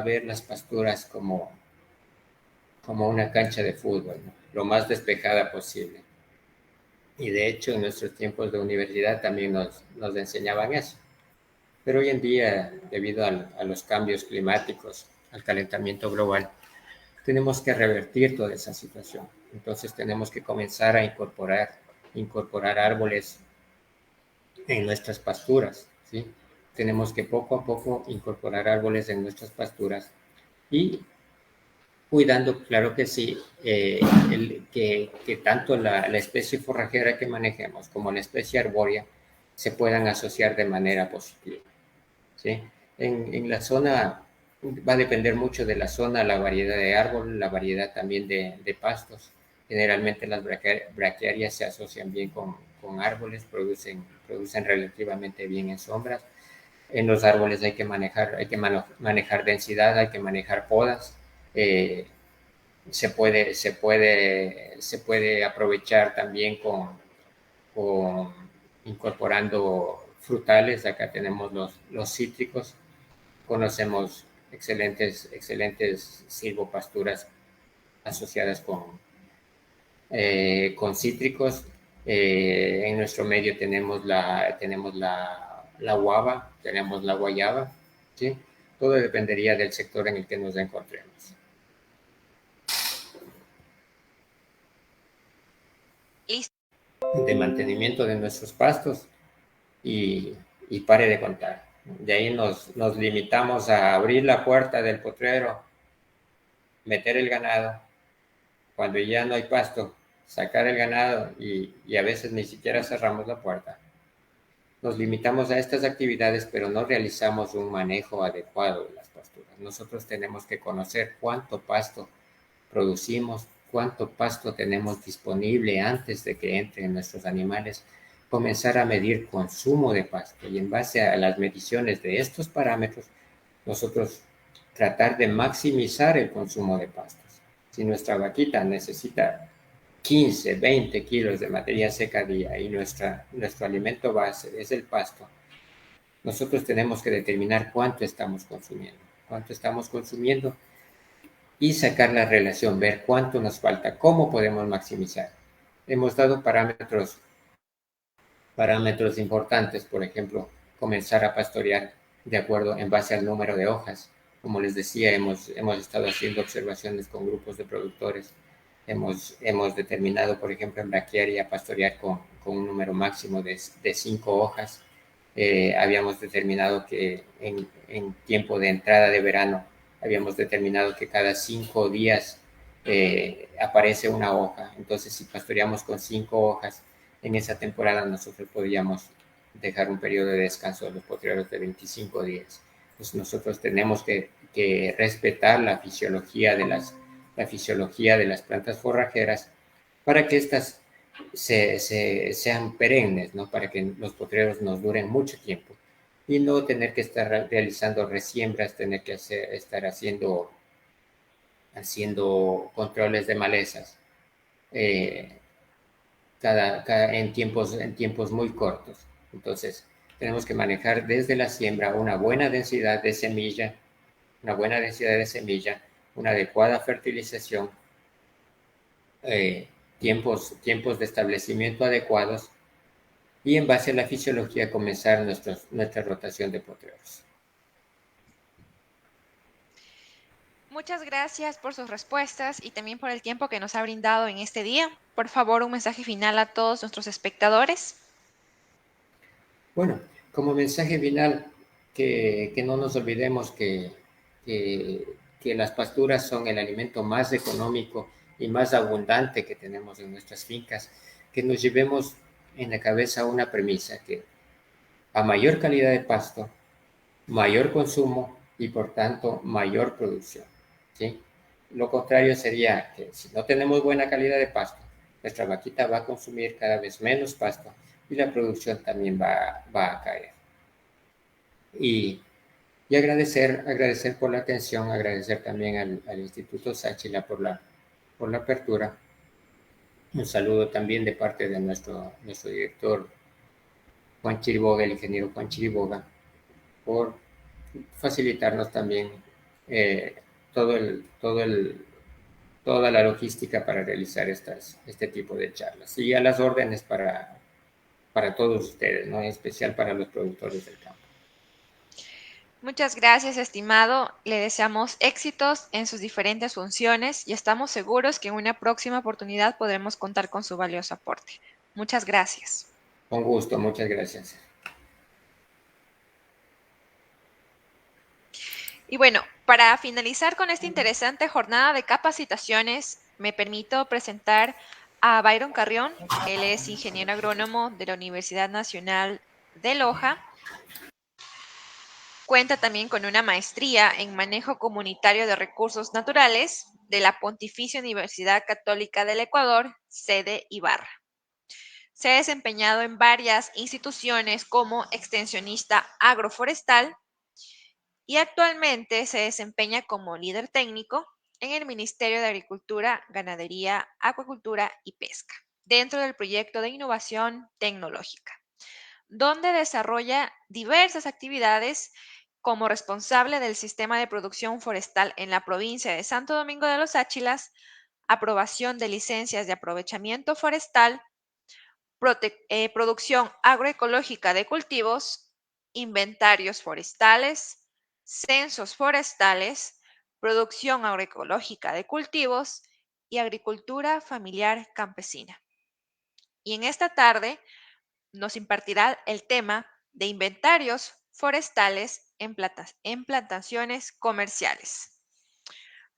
ver las pasturas como una cancha de fútbol, ¿no? Lo más despejada posible. Y de hecho, en nuestros tiempos de universidad también nos enseñaban eso. Pero hoy en día, debido a los cambios climáticos, al calentamiento global, tenemos que revertir toda esa situación. Entonces tenemos que comenzar a incorporar árboles en nuestras pasturas, ¿sí? Tenemos que poco a poco incorporar árboles en nuestras pasturas y cuidando, claro que sí, que tanto la especie forrajera que manejemos como la especie arbórea se puedan asociar de manera positiva, ¿sí? En la zona va a depender mucho de la zona, la variedad de árbol, la variedad también de pastos. Generalmente las braquiarias se asocian bien con árboles, producen relativamente bien en sombras. En los árboles hay que manejar densidad, hay que manejar podas. Se puede aprovechar también con incorporando frutales. Acá tenemos los cítricos. Conocemos excelentes silvopasturas asociadas con cítricos. En nuestro medio tenemos la guava, tenemos la guayaba, ¿sí? Todo dependería del sector en el que nos encontremos. Listo. De mantenimiento de nuestros pastos y pare de contar. De ahí nos limitamos a abrir la puerta del potrero, meter el ganado. Cuando ya no hay pasto, sacar el ganado y a veces ni siquiera cerramos la puerta. Nos limitamos a estas actividades, pero no realizamos un manejo adecuado de las pasturas. Nosotros tenemos que conocer cuánto pasto producimos, cuánto pasto tenemos disponible antes de que entren nuestros animales, comenzar a medir consumo de pasto y en base a las mediciones de estos parámetros, nosotros tratar de maximizar el consumo de pastos. Si nuestra vaquita necesita 15, 20 kilos de materia seca al día y nuestro alimento base es el pasto, nosotros tenemos que determinar cuánto estamos consumiendo. y sacar la relación, ver cuánto nos falta, cómo podemos maximizar. Hemos dado parámetros importantes, por ejemplo, comenzar a pastorear de acuerdo en base al número de hojas. Como les decía, hemos estado haciendo observaciones con grupos de productores. Hemos determinado, por ejemplo, en braquiaria pastorear con un número máximo de 5 hojas. Habíamos determinado que en tiempo de entrada de verano, habíamos determinado que cada 5 días aparece una hoja. Entonces, si pastoreamos con 5 hojas, en esa temporada nosotros podíamos dejar un periodo de descanso de los potreros de 25 días. Pues nosotros tenemos que respetar la fisiología de las plantas forrajeras para que éstas sean perennes, ¿no? Para que los potreros nos duren mucho tiempo y no tener que estar realizando resiembras, tener que estar haciendo controles de malezas. En tiempos muy cortos. Entonces, tenemos que manejar desde la siembra una buena densidad de semilla, una adecuada fertilización, tiempos de establecimiento adecuados y en base a la fisiología comenzar nuestra rotación de potreros. Muchas gracias por sus respuestas y también por el tiempo que nos ha brindado en este día. Por favor, un mensaje final a todos nuestros espectadores. Bueno, como mensaje final, que no nos olvidemos que las pasturas son el alimento más económico y más abundante que tenemos en nuestras fincas, que nos llevemos en la cabeza una premisa, que a mayor calidad de pasto, mayor consumo y por tanto mayor producción, ¿sí? Lo contrario sería que si no tenemos buena calidad de pasto, nuestra vaquita va a consumir cada vez menos pasto y la producción también va a caer. Y agradecer por la atención, agradecer también al Instituto Sáchila por la apertura. Un saludo también de parte de nuestro director Juan Chiriboga, el ingeniero Juan Chiriboga, por facilitarnos también eh, todo toda la logística para realizar este tipo de charlas. Y a las órdenes para todos ustedes, ¿no? En especial para los productores del campo. Muchas gracias, estimado. Le deseamos éxitos en sus diferentes funciones y estamos seguros que en una próxima oportunidad podremos contar con su valioso aporte. Muchas gracias. Con gusto, muchas gracias. Y bueno, para finalizar con esta interesante jornada de capacitaciones, me permito presentar a Byron Carrión. Él es ingeniero agrónomo de la Universidad Nacional de Loja. Cuenta también con una maestría en manejo comunitario de recursos naturales de la Pontificia Universidad Católica del Ecuador, sede Ibarra. Se ha desempeñado en varias instituciones como extensionista agroforestal y actualmente se desempeña como líder técnico en el Ministerio de Agricultura, Ganadería, Acuicultura y Pesca, dentro del proyecto de innovación tecnológica, donde desarrolla diversas actividades como responsable del sistema de producción forestal en la provincia de Santo Domingo de los Áchilas, aprobación de licencias de aprovechamiento forestal, producción agroecológica de cultivos, inventarios forestales, censos forestales, producción agroecológica de cultivos y agricultura familiar campesina. Y en esta tarde nos impartirá el tema de inventarios forestales en plantaciones comerciales.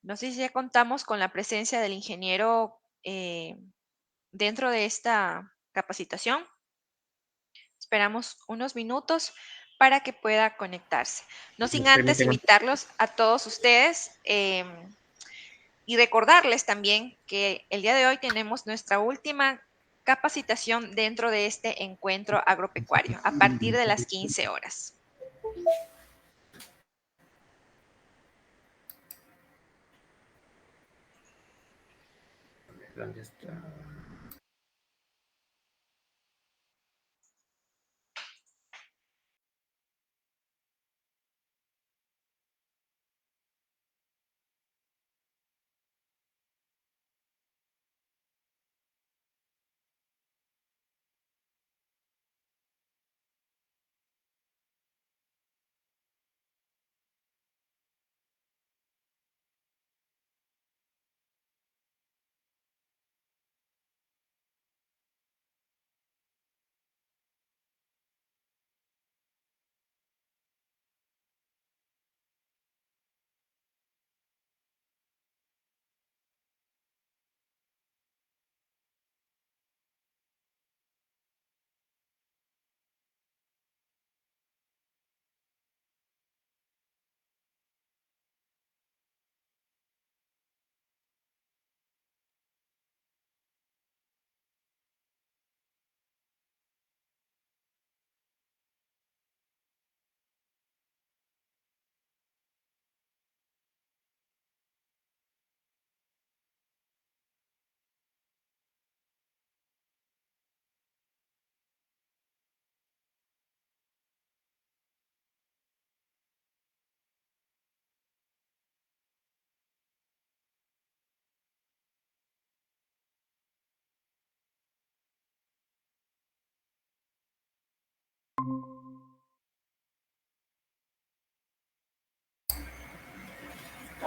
No sé si ya contamos con la presencia del ingeniero dentro de esta capacitación. Esperamos unos minutos para que pueda conectarse. No sin antes Permíteme. invitarlos a todos ustedes y recordarles también que el día de hoy tenemos nuestra última capacitación dentro de este encuentro agropecuario a partir de las 15 horas. ¿Dónde está?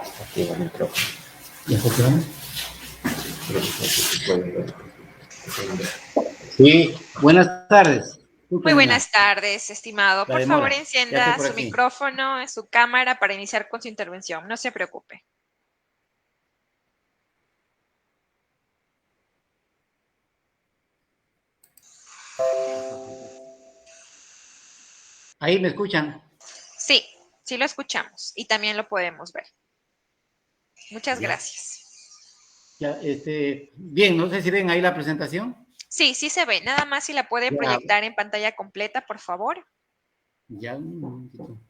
Activa el micrófono. ¿Ya escuchamos? Sí, Buenas tardes. Muy buenas tardes, estimado. La Por favor, demora. Ya encienda estoy por su aquí. micrófono, su cámara para iniciar con su intervención. No se preocupe. Ahí me escuchan. Sí, sí lo escuchamos y también lo podemos ver. Muchas Ya. gracias. Ya, bien, no sé si ven ahí la presentación. Sí, sí se ve. Nada más si la puede Ya. proyectar en pantalla completa, por favor. Ya, un momentito.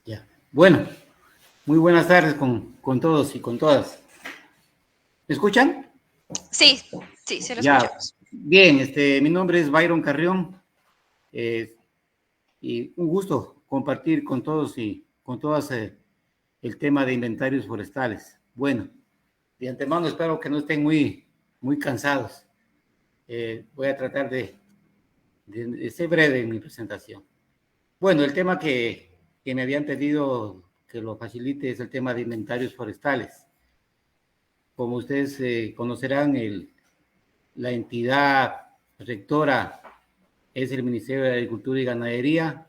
Ya. Bueno, muy buenas tardes con todos y con todas. ¿Me escuchan? Sí, sí, se lo Ya. escuchamos. Bien, mi nombre es Byron Carrión y un gusto compartir con todos y con todas el tema de inventarios forestales. Bueno, de antemano espero que no estén muy cansados. Voy a tratar de ser breve en mi presentación. Bueno, el tema que me habían pedido que lo facilite es el tema de inventarios forestales. Como ustedes conocerán, la entidad rectora es el Ministerio de Agricultura y Ganadería,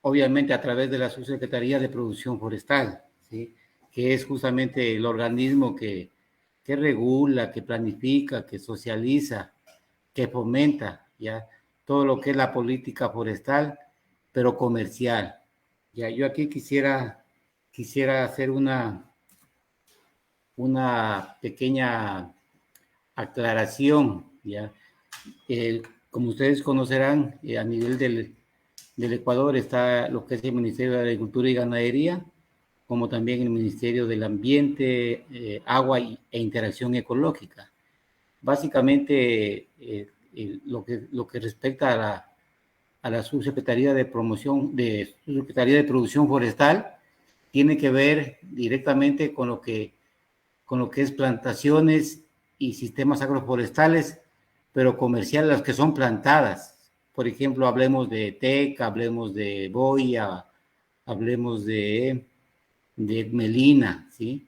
obviamente a través de la Subsecretaría de Producción Forestal, ¿sí? Que es justamente el organismo que regula, que planifica, que socializa, que fomenta ya todo lo que es la política forestal, pero comercial. Ya, yo aquí quisiera hacer una pequeña aclaración, ya. Como ustedes conocerán, a nivel del Ecuador está lo que es el Ministerio de Agricultura y Ganadería, como también el Ministerio del Ambiente, Agua e Interacción Ecológica. Básicamente, lo que respecta a la Subsecretaría de Subsecretaría de Producción Forestal, tiene que ver directamente con lo que es plantaciones y sistemas agroforestales, pero comerciales, las que son plantadas. Por ejemplo, hablemos de teca, hablemos de boya, hablemos de melina, ¿sí?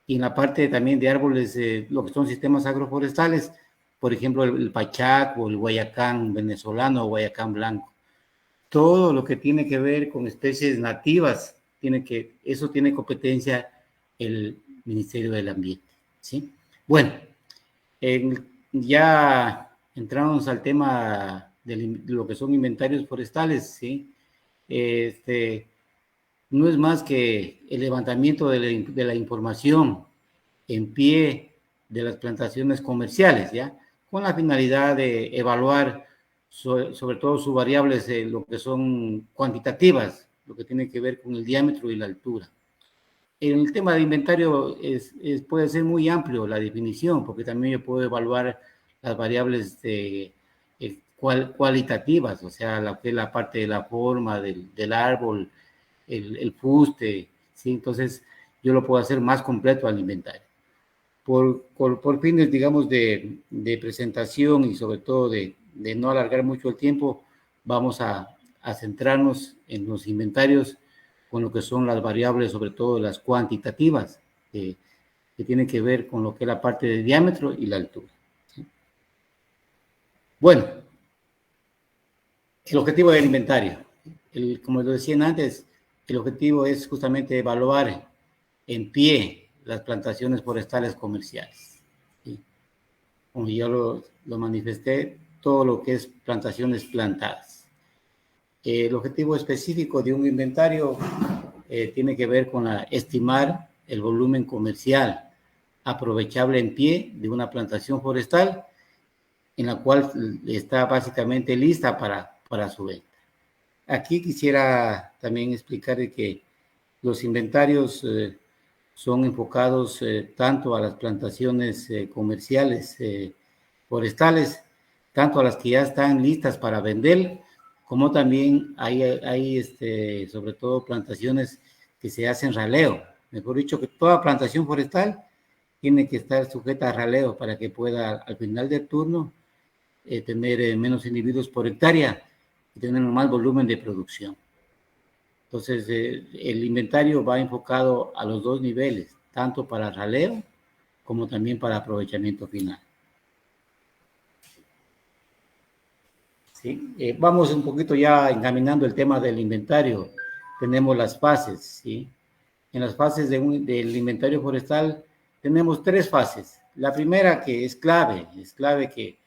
Y en la parte también de árboles, lo que son sistemas agroforestales, por ejemplo, el pachac o el guayacán venezolano o guayacán blanco. Todo lo que tiene que ver con especies nativas, eso tiene competencia el Ministerio del Ambiente, ¿sí? Bueno, ya entramos al tema de lo que son inventarios forestales, ¿sí? No es más que el levantamiento de la información en pie de las plantaciones comerciales, ¿ya? Con la finalidad de evaluar sobre todo sus variables, lo que son cuantitativas, lo que tiene que ver con el diámetro y la altura. El tema de inventario puede ser muy amplio la definición, porque también yo puedo evaluar las variables cualitativas, o sea, la parte de la forma del árbol, el fuste, ¿sí? Entonces, yo lo puedo hacer más completo al inventario. Por fines, digamos, de presentación y sobre todo de no alargar mucho el tiempo, vamos a centrarnos en los inventarios con lo que son las variables, sobre todo las cuantitativas, que tienen que ver con lo que es la parte de diámetro y la altura, ¿sí? Bueno, el objetivo del inventario. Como lo decían antes, el objetivo es justamente evaluar en pie las plantaciones forestales comerciales, ¿sí? Como ya lo manifesté, todo lo que es plantaciones plantadas. El objetivo específico de un inventario tiene que ver con estimar el volumen comercial aprovechable en pie de una plantación forestal en la cual está básicamente lista para su venta. Aquí quisiera también explicar de que los inventarios son enfocados tanto a las plantaciones comerciales forestales, tanto a las que ya están listas para vender, como también hay sobre todo plantaciones que se hacen raleo. Mejor dicho, que toda plantación forestal tiene que estar sujeta a raleo para que pueda al final del turno tener menos individuos por hectárea y tener un más volumen de producción. Entonces, el inventario va enfocado a los dos niveles, tanto para raleo como también para aprovechamiento final. ¿Sí? Vamos un poquito ya encaminando el tema del inventario. Tenemos las fases, ¿sí? En las fases del inventario forestal tenemos 3 fases. La primera que es clave que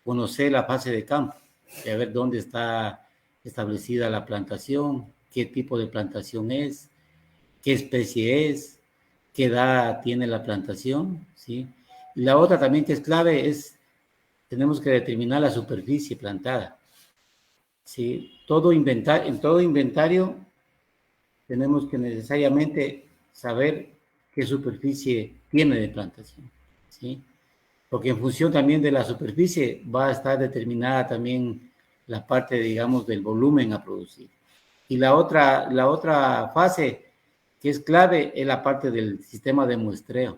conocer la fase de campo, de ver dónde está establecida la plantación, qué tipo de plantación es, qué especie es, qué edad tiene la plantación, ¿sí? Y la otra también que es clave es, tenemos que determinar la superficie plantada, ¿sí? En todo inventario tenemos que necesariamente saber qué superficie tiene de plantación, ¿sí? Porque en función también de la superficie va a estar determinada también la parte, digamos, del volumen a producir. Y la otra fase que es clave es la parte del sistema de muestreo.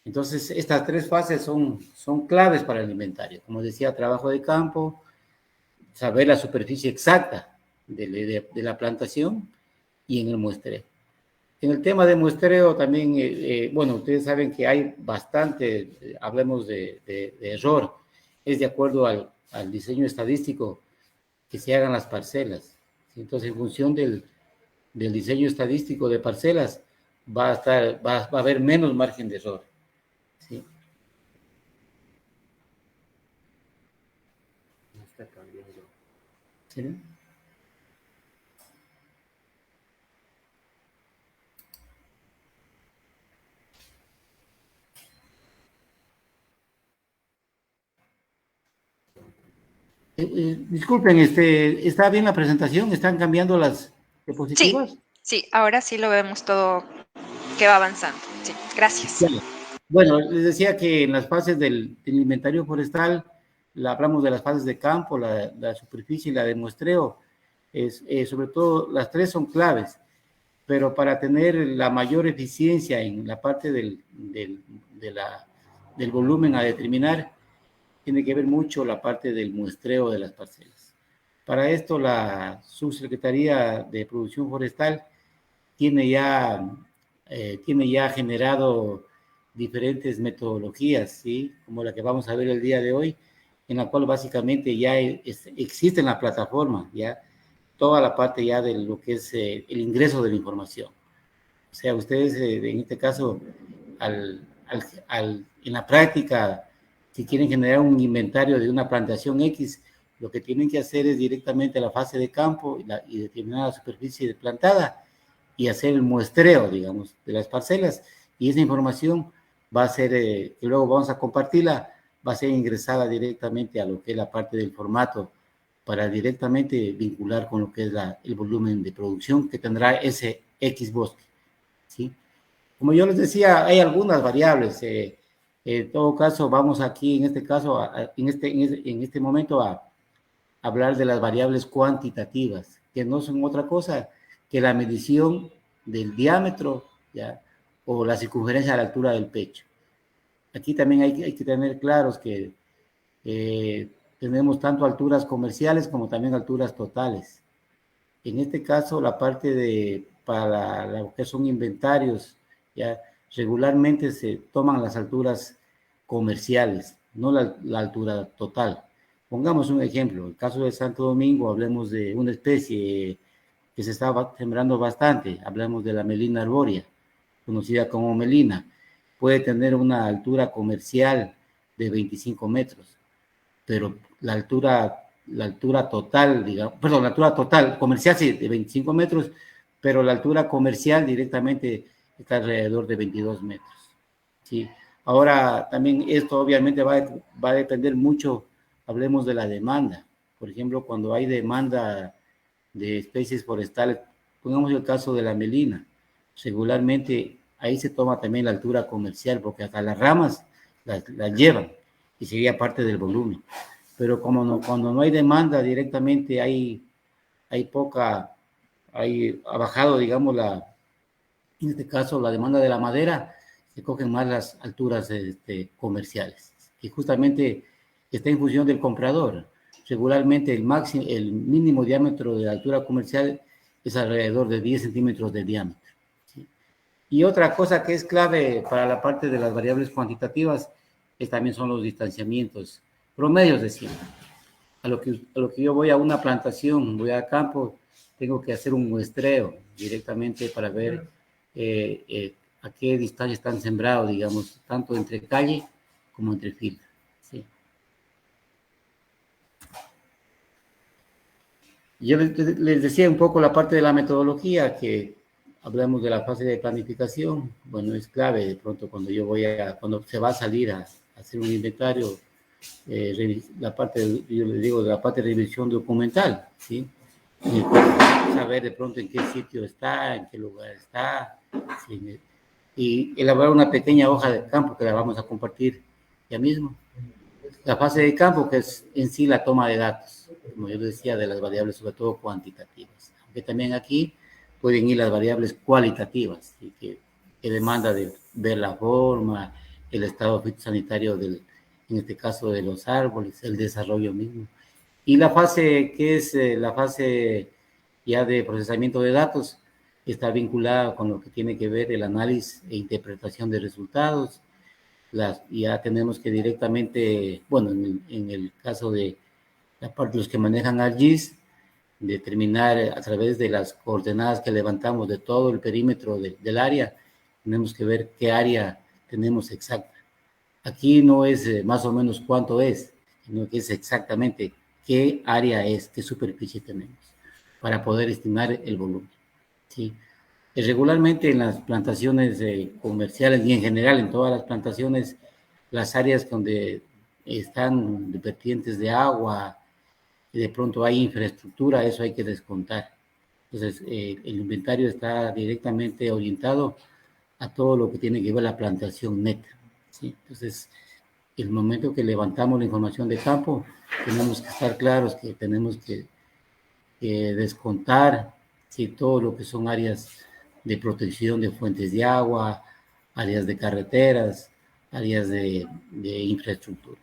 Entonces, estas 3 fases son claves para el inventario. Como decía, trabajo de campo, saber la superficie exacta de la plantación y en el muestreo. En el tema de muestreo también, bueno, ustedes saben que hay bastante, hablemos de error, es de acuerdo al diseño estadístico que se hagan las parcelas. Entonces, en función del diseño estadístico de parcelas, va a haber menos margen de error. ¿Sí? No está cambiando. ¿Sí? Disculpen, ¿está bien la presentación? ¿Están cambiando las diapositivas? Sí, ahora sí lo vemos todo que va avanzando. Sí, gracias. Bien. Bueno, les decía que en las fases del inventario forestal, hablamos de las fases de campo, la superficie y la de muestreo. Sobre todo, las 3 son claves, pero para tener la mayor eficiencia en la parte del volumen a determinar, tiene que ver mucho la parte del muestreo de las parcelas. Para esto, la Subsecretaría de Producción Forestal tiene ya generado diferentes metodologías, ¿sí? Como la que vamos a ver el día de hoy, en la cual básicamente ya existe en la plataforma, ya toda la parte ya de lo que es el ingreso de la información. O sea, ustedes en este caso, en la práctica, si quieren generar un inventario de una plantación X, lo que tienen que hacer es directamente la fase de campo y determinar la superficie plantada y hacer el muestreo, digamos, de las parcelas. Y esa información va a ser, que luego vamos a compartirla, va a ser ingresada directamente a lo que es la parte del formato para directamente vincular con lo que es el volumen de producción que tendrá ese X bosque, ¿sí? Como yo les decía, hay algunas variables. En todo caso, vamos aquí, en este caso, en este momento, a hablar de las variables cuantitativas, que no son otra cosa que la medición del diámetro, ¿ya? O la circunferencia a la altura del pecho. Aquí también hay que tener claros que tenemos tanto alturas comerciales como también alturas totales. En este caso, la parte para lo que son inventarios, ya regularmente se toman las alturas comerciales, no la altura total. Pongamos un ejemplo, el caso de Santo Domingo, hablemos de una especie que se está sembrando bastante, hablamos de la melina arbórea, conocida como melina, puede tener una altura comercial de 25 metros, pero la altura total, digamos, perdón, la altura total comercial sí, de 25 metros, pero la altura comercial directamente está alrededor de 22 metros, ¿sí? Ahora, también esto obviamente va a depender mucho, hablemos de la demanda. Por ejemplo, cuando hay demanda de especies forestales, pongamos el caso de la melina, regularmente ahí se toma también la altura comercial, porque hasta las ramas las llevan y sería parte del volumen. Pero como no, cuando no hay demanda directamente, hay ha bajado, digamos, en este caso, la demanda de la madera, se cogen más las alturas comerciales, y justamente está en función del comprador. Regularmente el mínimo diámetro de la altura comercial es alrededor de 10 centímetros de diámetro, ¿sí? Y otra cosa que es clave para la parte de las variables cuantitativas también son los distanciamientos promedios de siembra. A lo que yo voy a una plantación, voy al campo, tengo que hacer un muestreo directamente para ver a qué distancia están sembrados, digamos, tanto entre calle como entre fila, ¿sí? Yo les decía un poco la parte de la metodología, que hablamos de la fase de planificación. Bueno, es clave de pronto cuando se va a salir a hacer un inventario, la parte, yo les digo, de la parte de revisión documental, ¿sí? Saber de pronto en qué sitio está, en qué lugar está, ¿sí? Y elaborar una pequeña hoja de campo que la vamos a compartir ya mismo. La fase de campo, que es en sí la toma de datos, como yo decía, de las variables sobre todo cuantitativas, aunque también aquí pueden ir las variables cualitativas, ¿sí? que demanda de ver la forma, el estado fitosanitario en este caso de los árboles, el desarrollo mismo. Y la fase que es la fase ya de procesamiento de datos está vinculada con lo que tiene que ver el análisis e interpretación de resultados. Ya tenemos que directamente, bueno, en el caso de la parte de los que manejan ArcGIS, determinar a través de las coordenadas que levantamos de todo el perímetro del área, tenemos que ver qué área tenemos exacta. Aquí no es más o menos cuánto es, sino que es exactamente qué área es, qué superficie tenemos, para poder estimar el volumen, ¿sí? Regularmente en las plantaciones comerciales y en general en todas las plantaciones, las áreas donde están vertientes de agua y de pronto hay infraestructura, eso hay que descontar. Entonces, el inventario está directamente orientado a todo lo que tiene que ver la plantación neta, ¿sí? Entonces, el momento que levantamos la información de campo, tenemos que estar claros que tenemos que descontar, ¿sí? Todo lo que son áreas de protección de fuentes de agua, áreas de carreteras, áreas de infraestructura.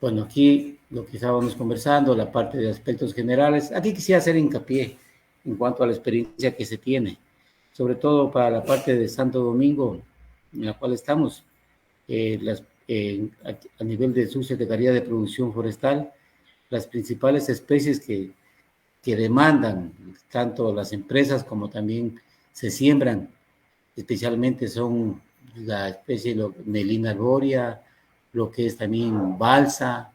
Bueno, aquí lo que estábamos conversando, la parte de aspectos generales, aquí quisiera hacer hincapié en cuanto a la experiencia que se tiene, sobre todo para la parte de Santo Domingo, en la cual estamos, a nivel de Subsecretaría de Producción Forestal, las principales especies que demandan tanto las empresas como también se siembran, especialmente son la especie Melina arborea, lo que es también balsa,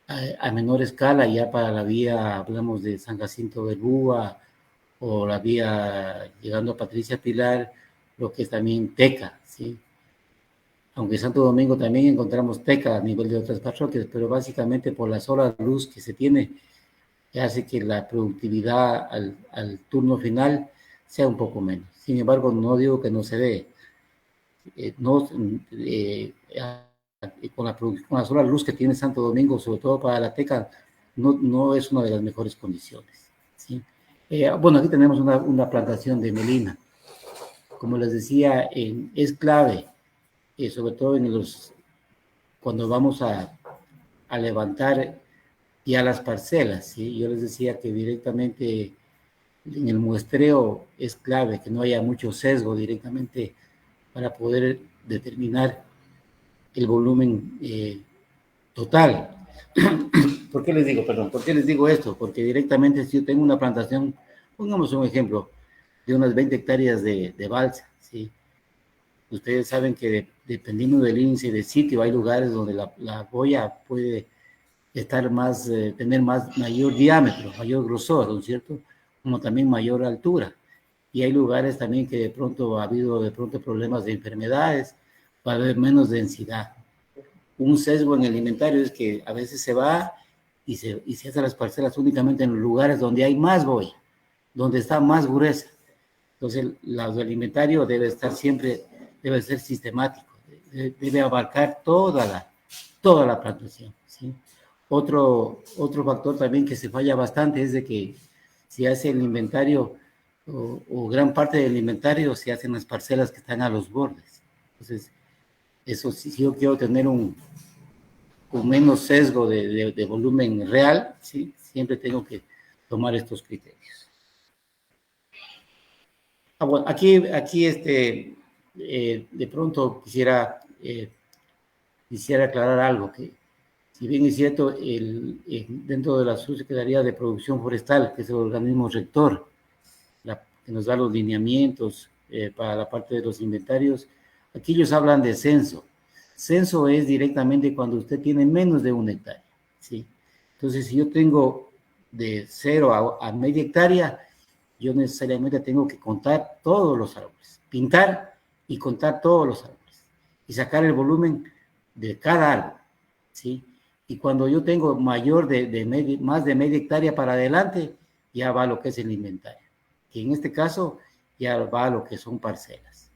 a menor escala ya para la vía, hablamos de San Jacinto del Búa, o la vía llegando a Patricia Pilar, lo que es también teca, ¿sí? Aunque en Santo Domingo también encontramos teca a nivel de otras parroquias, pero básicamente por las horas de luz que se tiene, hace que la productividad al turno final sea un poco menos. Sin embargo, no digo que no se dé. Con las horas de luz que tiene Santo Domingo, sobre todo para la teca, no es una de las mejores condiciones, ¿sí? Bueno, aquí tenemos una plantación de melina. Como les decía, es clave, sobre todo cuando vamos a levantar ya las parcelas, ¿sí? Yo les decía que directamente en el muestreo es clave, que no haya mucho sesgo directamente para poder determinar el volumen total. ¿Por qué les digo, perdón? ¿Por qué les digo esto? Porque directamente si yo tengo una plantación, pongamos un ejemplo, de unas 20 hectáreas de balsa, ¿sí? Ustedes saben que dependiendo del índice de sitio, hay lugares donde la boya puede estar tener mayor diámetro, mayor grosor, ¿no es cierto? Como también mayor altura. y hay lugares también que de pronto ha habido de pronto problemas de enfermedades, va a haber menos densidad. Un sesgo en el inventario es que a veces se va y se hacen las parcelas únicamente en los lugares donde hay más boya, donde está más gruesa. Entonces, el inventario debe estar siempre, debe ser sistemático, debe abarcar toda la plantación, ¿sí? Otro factor también que se falla bastante es de que si hace el inventario o gran parte del inventario se hacen las parcelas que están a los bordes. Entonces, eso si yo quiero tener un menos sesgo de volumen real, ¿sí? Siempre tengo que tomar estos criterios. Bueno, aquí de pronto quisiera aclarar algo, que si bien es cierto, dentro de la Subsecretaría de Producción Forestal, que es el organismo rector, que nos da los lineamientos para la parte de los inventarios, aquí ellos hablan de censo. Censo es directamente cuando usted tiene menos de 1 hectárea, ¿sí? Entonces, si yo tengo de 0 a media hectárea, yo necesariamente tengo que contar todos los árboles, pintar y contar todos los árboles y sacar el volumen de cada árbol, ¿sí? Y cuando yo tengo más de media hectárea para adelante, ya va lo que es el inventario, que en este caso ya va a lo que son parcelas.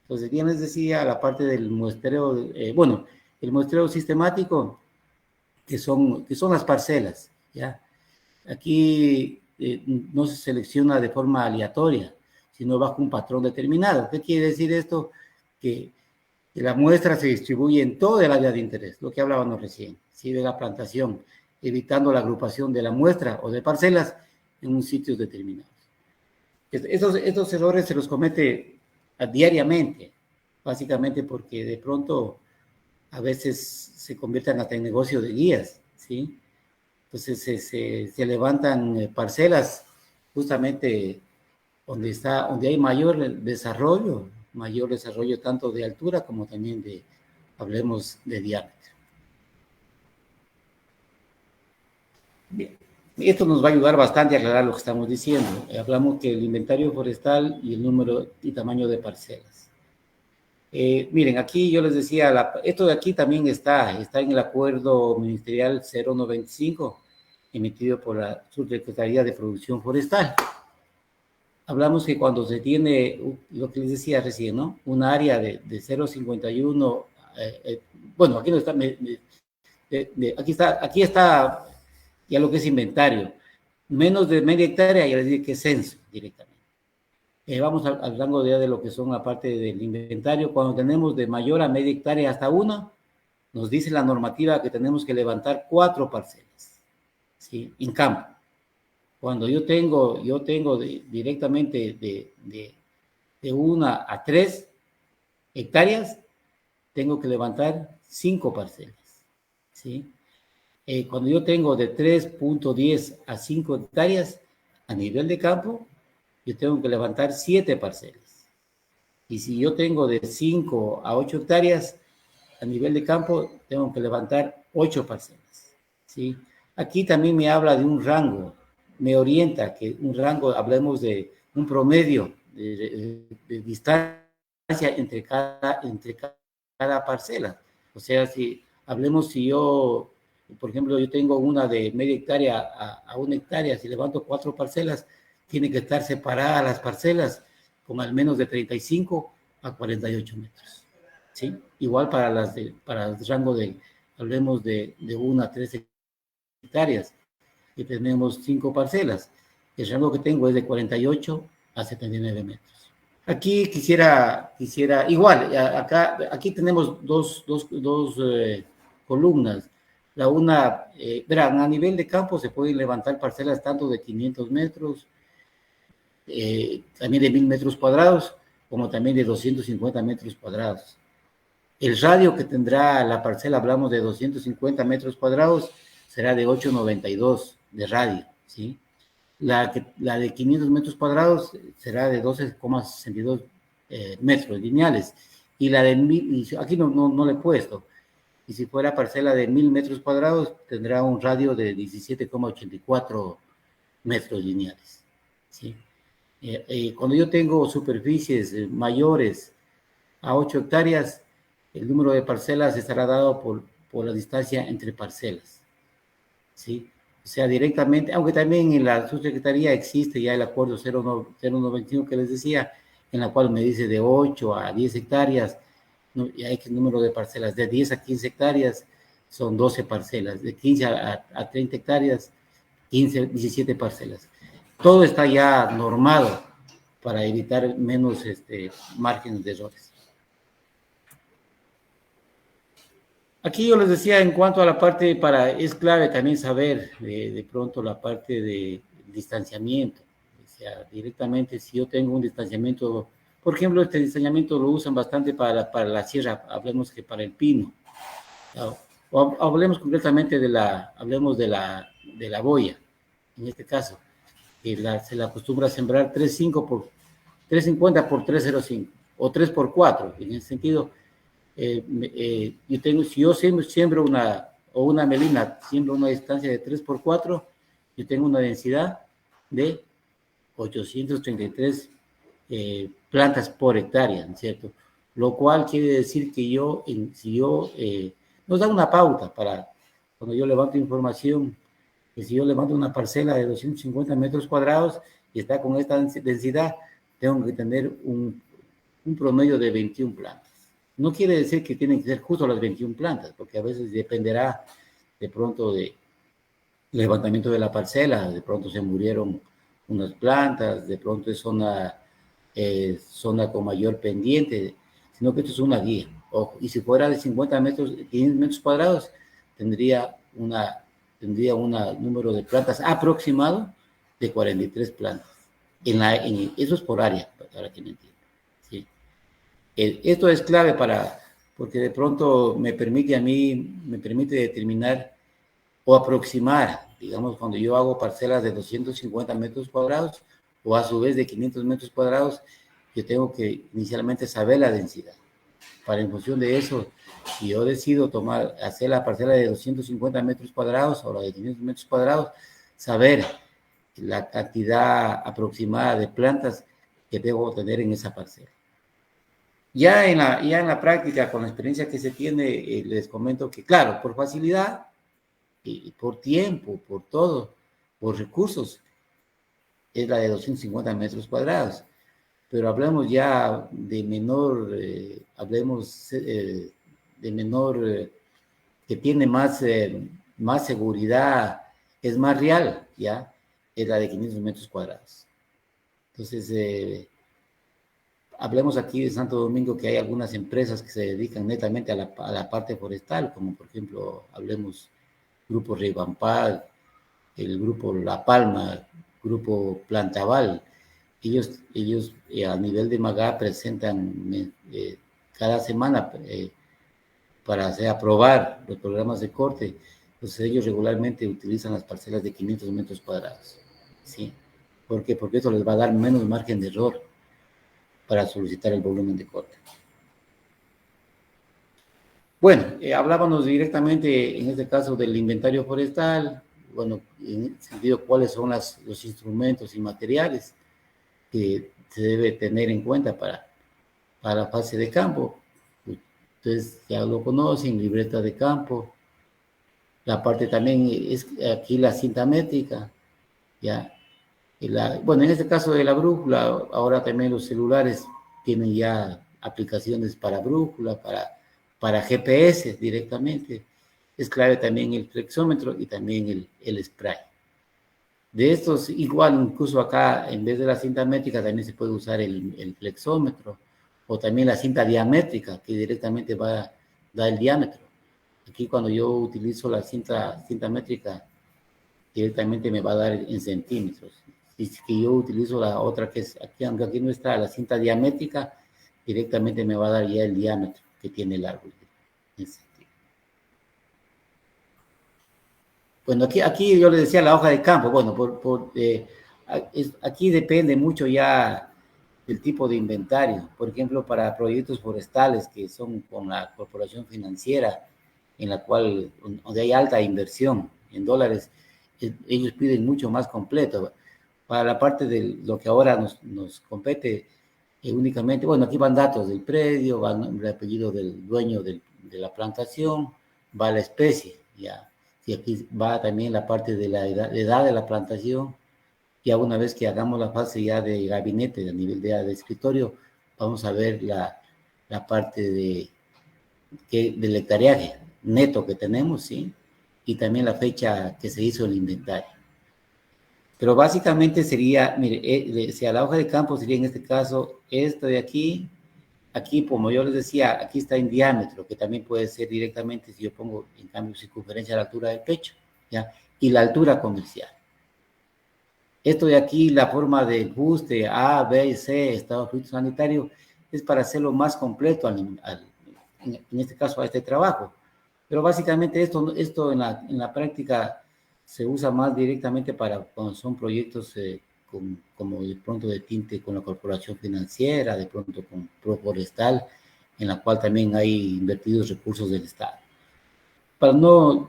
Entonces, bien les decía, la parte del muestreo, el muestreo sistemático, que son las parcelas, ¿ya? Aquí no se selecciona de forma aleatoria, sino bajo un patrón determinado. ¿Qué quiere decir esto? Que la muestra se distribuye en todo el área de interés, lo que hablábamos recién, ¿sí? De la plantación, evitando la agrupación de la muestra o de parcelas en un sitio determinado. Estos errores se los comete diariamente, básicamente porque de pronto a veces se convierten hasta en negocio de guías, ¿sí? Entonces se levantan parcelas justamente donde hay mayor desarrollo tanto de altura como también hablemos de diámetro. Bien, esto nos va a ayudar bastante a aclarar lo que estamos diciendo. Hablamos que el inventario forestal y el número y tamaño de parcelas. Miren, aquí yo les decía, esto de aquí también está en el acuerdo ministerial 095, emitido por la Subsecretaría de Producción Forestal. Hablamos que cuando se tiene, lo que les decía recién, ¿no? Un área de 0,51, bueno, aquí no está, aquí está ya lo que es inventario. Menos de media hectárea, ya les dije que es censo directamente. Vamos al rango de lo que son la parte del inventario. Cuando tenemos de mayor a media hectárea hasta 1, nos dice la normativa que tenemos que levantar 4 parcelas, ¿sí? En campo. Cuando yo tengo directamente de 1 a 3 hectáreas, tengo que levantar 5 parcelas, ¿sí? Cuando yo tengo de 3.10 a 5 hectáreas a nivel de campo, yo tengo que levantar 7 parcelas. Y si yo tengo de 5 a 8 hectáreas a nivel de campo, tengo que levantar 8 parcelas, ¿sí? Aquí también me habla de un rango, me orienta que un rango, hablemos de un promedio de distancia entre cada parcela. O sea, si yo, por ejemplo, yo tengo una de media hectárea a 1 hectárea, si levanto 4 parcelas, tiene que estar separadas las parcelas con al menos de 35 a 48 metros, ¿sí? Igual para el rango hablemos de 1 a 3 hectáreas, y tenemos 5 parcelas. El rango que tengo es de 48 a 79 metros. Aquí quisiera igual, aquí tenemos dos columnas. La una, verán, a nivel de campo se pueden levantar parcelas tanto de 500 metros, también de 1000 metros cuadrados, como también de 250 metros cuadrados. El radio que tendrá la parcela, hablamos de 250 metros cuadrados, será de 8,92 de radio, ¿sí? La de 500 metros cuadrados será de 12,62 metros lineales. Y la de 1000, aquí no le he puesto. Y si fuera parcela de 1000 metros cuadrados, tendrá un radio de 17,84 metros lineales, ¿sí? Cuando yo tengo superficies mayores a 8 hectáreas, el número de parcelas estará dado por la distancia entre parcelas, ¿sí? O sea, directamente, aunque también en la subsecretaría existe ya el acuerdo 0121 que les decía, en la cual me dice de 8 a 10 hectáreas, ¿no? Y hay que número de parcelas, de 10 a 15 hectáreas son 12 parcelas, de 15 a 30 hectáreas, 15, 17 parcelas. Todo está ya normado para evitar menos márgenes de errores. Aquí yo les decía en cuanto a la parte es clave también saber de pronto la parte de distanciamiento. O sea, directamente si yo tengo un distanciamiento, por ejemplo, este distanciamiento lo usan bastante para la sierra, hablemos que para el pino. O hablemos concretamente hablemos de la boya, en este caso, que se la acostumbra a sembrar 350 por 305 o 3 por 4, en ese sentido. Si yo siembro una melina, siembro una distancia de 3 por 4, yo tengo una densidad de 833 plantas por hectárea, ¿no es cierto? Lo cual quiere decir que nos da una pauta para cuando yo levanto información, que si yo levanto una parcela de 250 metros cuadrados y está con esta densidad, tengo que tener un promedio de 21 plantas. No quiere decir que tienen que ser justo las 21 plantas, porque a veces dependerá de pronto del levantamiento de la parcela, de pronto se murieron unas plantas, de pronto es zona con mayor pendiente, sino que esto es una guía. Ojo, y si fuera de 50 metros, 500 metros cuadrados, tendría un número de plantas aproximado de 43 plantas. Eso es por área, para que me entiendan. ¿Sí? Esto es clave porque de pronto me permite determinar o aproximar, digamos, cuando yo hago parcelas de 250 metros cuadrados o a su vez de 500 metros cuadrados, yo tengo que inicialmente saber la densidad. Para en función de eso, si yo decido hacer la parcela de 250 metros cuadrados o la de 500 metros cuadrados, saber la cantidad aproximada de plantas que debo tener en esa parcela. Ya en la práctica, con la experiencia que se tiene, les comento que, claro, por facilidad y por tiempo, por todo, por recursos, es la de 250 metros cuadrados. Pero hablemos ya de menor, que tiene más seguridad, es más real, ¿ya? Es la de 500 metros cuadrados. Entonces, hablemos aquí de Santo Domingo, que hay algunas empresas que se dedican netamente a la parte forestal, como por ejemplo, hablemos Grupo Ribampal, el Grupo La Palma, Grupo Plantaval. Ellos a nivel de MAGA presentan cada semana para aprobar los programas de corte. Entonces ellos regularmente utilizan las parcelas de 500 metros cuadrados. ¿Sí? ¿Por qué? Porque eso les va a dar menos margen de error para solicitar el volumen de corte. Bueno, hablábamos directamente en este caso del inventario forestal, bueno, en ese sentido, cuáles son los instrumentos y materiales que se debe tener en cuenta para la fase de campo. Ustedes ya lo conocen, libreta de campo. La parte también es aquí la cinta métrica, ¿ya? Bueno, en este caso de la brújula, ahora también los celulares tienen ya aplicaciones para brújula, para GPS directamente. Es clave también el flexómetro y también el spray. De estos, igual, incluso acá, en vez de la cinta métrica, también se puede usar el flexómetro o también la cinta diamétrica, que directamente va a dar el diámetro. Aquí, cuando yo utilizo la cinta métrica, directamente me va a dar en centímetros. Y si yo utilizo la otra, que es aquí, aunque aquí no está la cinta diamétrica, directamente me va a dar ya el diámetro que tiene el árbol. Bueno, aquí yo les decía la hoja de campo. Bueno, aquí depende mucho ya del tipo de inventario. Por ejemplo, para proyectos forestales que son con la corporación financiera, en la cual, donde hay alta inversión en dólares, ellos piden mucho más completo. para la parte de lo que ahora nos compete únicamente, bueno, aquí van datos del predio, va el nombre y apellido del dueño de la plantación, va la especie, ya. Y aquí va también la parte de la edad de la plantación. Ya una vez que hagamos la fase ya de gabinete, a nivel de escritorio, vamos a ver la parte del hectareaje neto que tenemos, ¿sí? Y también la fecha que se hizo el inventario. Pero básicamente sería, mire, si a la hoja de campo sería en este caso esto de aquí, como yo les decía, aquí está en diámetro, que también puede ser directamente si yo pongo en cambio circunferencia a la altura del pecho, ¿ya? Y la altura comercial. Esto de aquí, la forma de ajuste A, B y C, estado fitosanitario, es para hacerlo más completo en este caso a este trabajo. Pero básicamente esto en la práctica se usa más directamente para cuando son proyectos como de pronto de tinte con la corporación financiera, de pronto con Proforestal, en la cual también hay invertidos recursos del Estado. Para no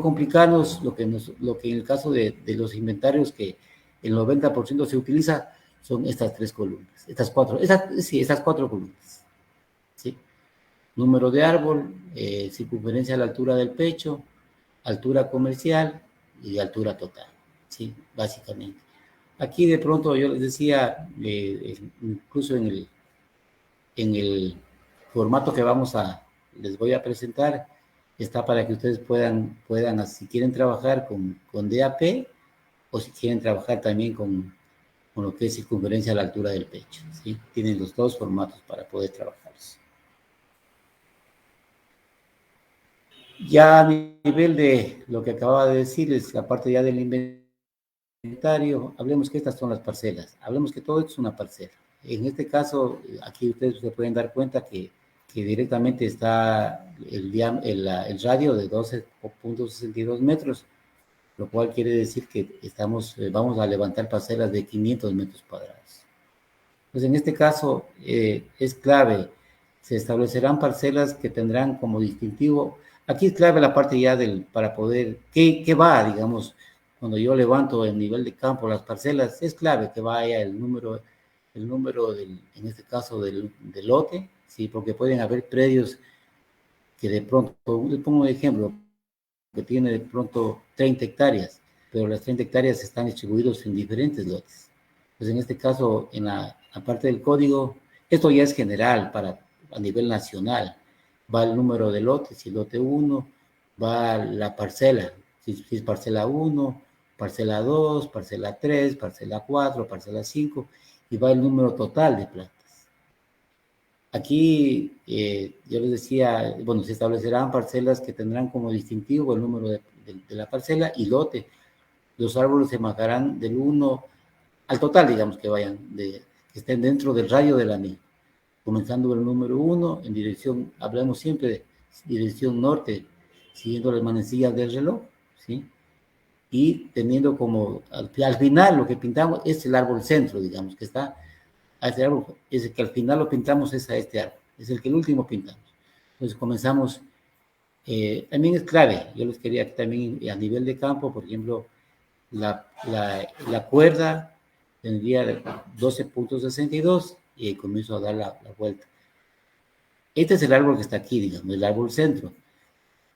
complicarnos, lo que en el caso de los inventarios que el 90% se utiliza son estas 3 columnas, estas 4 columnas, ¿sí? Número de árbol, circunferencia a la altura del pecho, altura comercial y altura total, ¿sí? Básicamente. Aquí de pronto yo les decía, incluso en el formato que les voy a presentar, está para que ustedes puedan, si quieren trabajar con DAP o si quieren trabajar también con lo que es circunferencia a la altura del pecho, ¿sí? Tienen los 2 formatos para poder trabajarlos. Ya a nivel de lo que acababa de decirles, la parte ya del inventario, hablemos que estas son las parcelas, hablemos que todo esto es una parcela. En este caso, aquí ustedes se pueden dar cuenta que directamente está el radio de 12.62 metros, lo cual quiere decir que vamos a levantar parcelas de 500 metros cuadrados. Pues en este caso es clave, se establecerán parcelas que tendrán como distintivo, aquí es clave la parte ya para poder, ¿qué va, digamos, cuando yo levanto el nivel de campo, las parcelas, es clave que vaya el número en este caso del lote, ¿sí? Porque pueden haber predios que de pronto, les pongo un ejemplo, que tiene de pronto 30 hectáreas, pero las 30 hectáreas están distribuidos en diferentes lotes. Pues en este caso, en la parte del código, esto ya es general a nivel nacional. Va el número de lotes, si lote 1, va la parcela, si es parcela 1, parcela 2, parcela 3, parcela 4, parcela 5, y va el número total de plantas. Aquí yo les decía, bueno, se establecerán parcelas que tendrán como distintivo el número de la parcela y lote. Los árboles se marcarán del 1 al total, digamos, que estén dentro del radio del anillo. Comenzando el número 1 en dirección, hablamos siempre de dirección norte, siguiendo las manecillas del reloj, ¿sí? Y teniendo como, al final lo que pintamos es el árbol centro, digamos, que está a este árbol, es el que al final lo pintamos es a este árbol, es el que el último pintamos. Entonces comenzamos, también es clave, yo les quería que también a nivel de campo, por ejemplo, la cuerda tendría 12.62 y comienzo a dar la vuelta. Este es el árbol que está aquí, digamos, el árbol centro.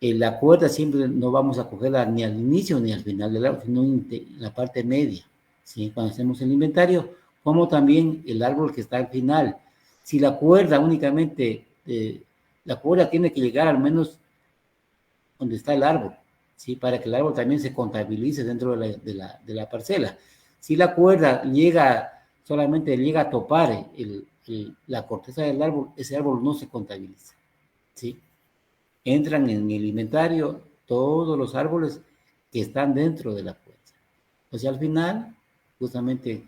La cuerda siempre no vamos a cogerla ni al inicio ni al final del árbol, sino en la parte media, ¿sí? Cuando hacemos el inventario, como también el árbol que está al final. Si la cuerda únicamente, la cuerda tiene que llegar al menos donde está el árbol, ¿sí? Para que el árbol también se contabilice dentro de la parcela. Si la cuerda solamente llega a topar la corteza del árbol, ese árbol no se contabiliza, ¿sí? Entran en el inventario todos los árboles que están dentro de la cuerda. O sea, al final, justamente,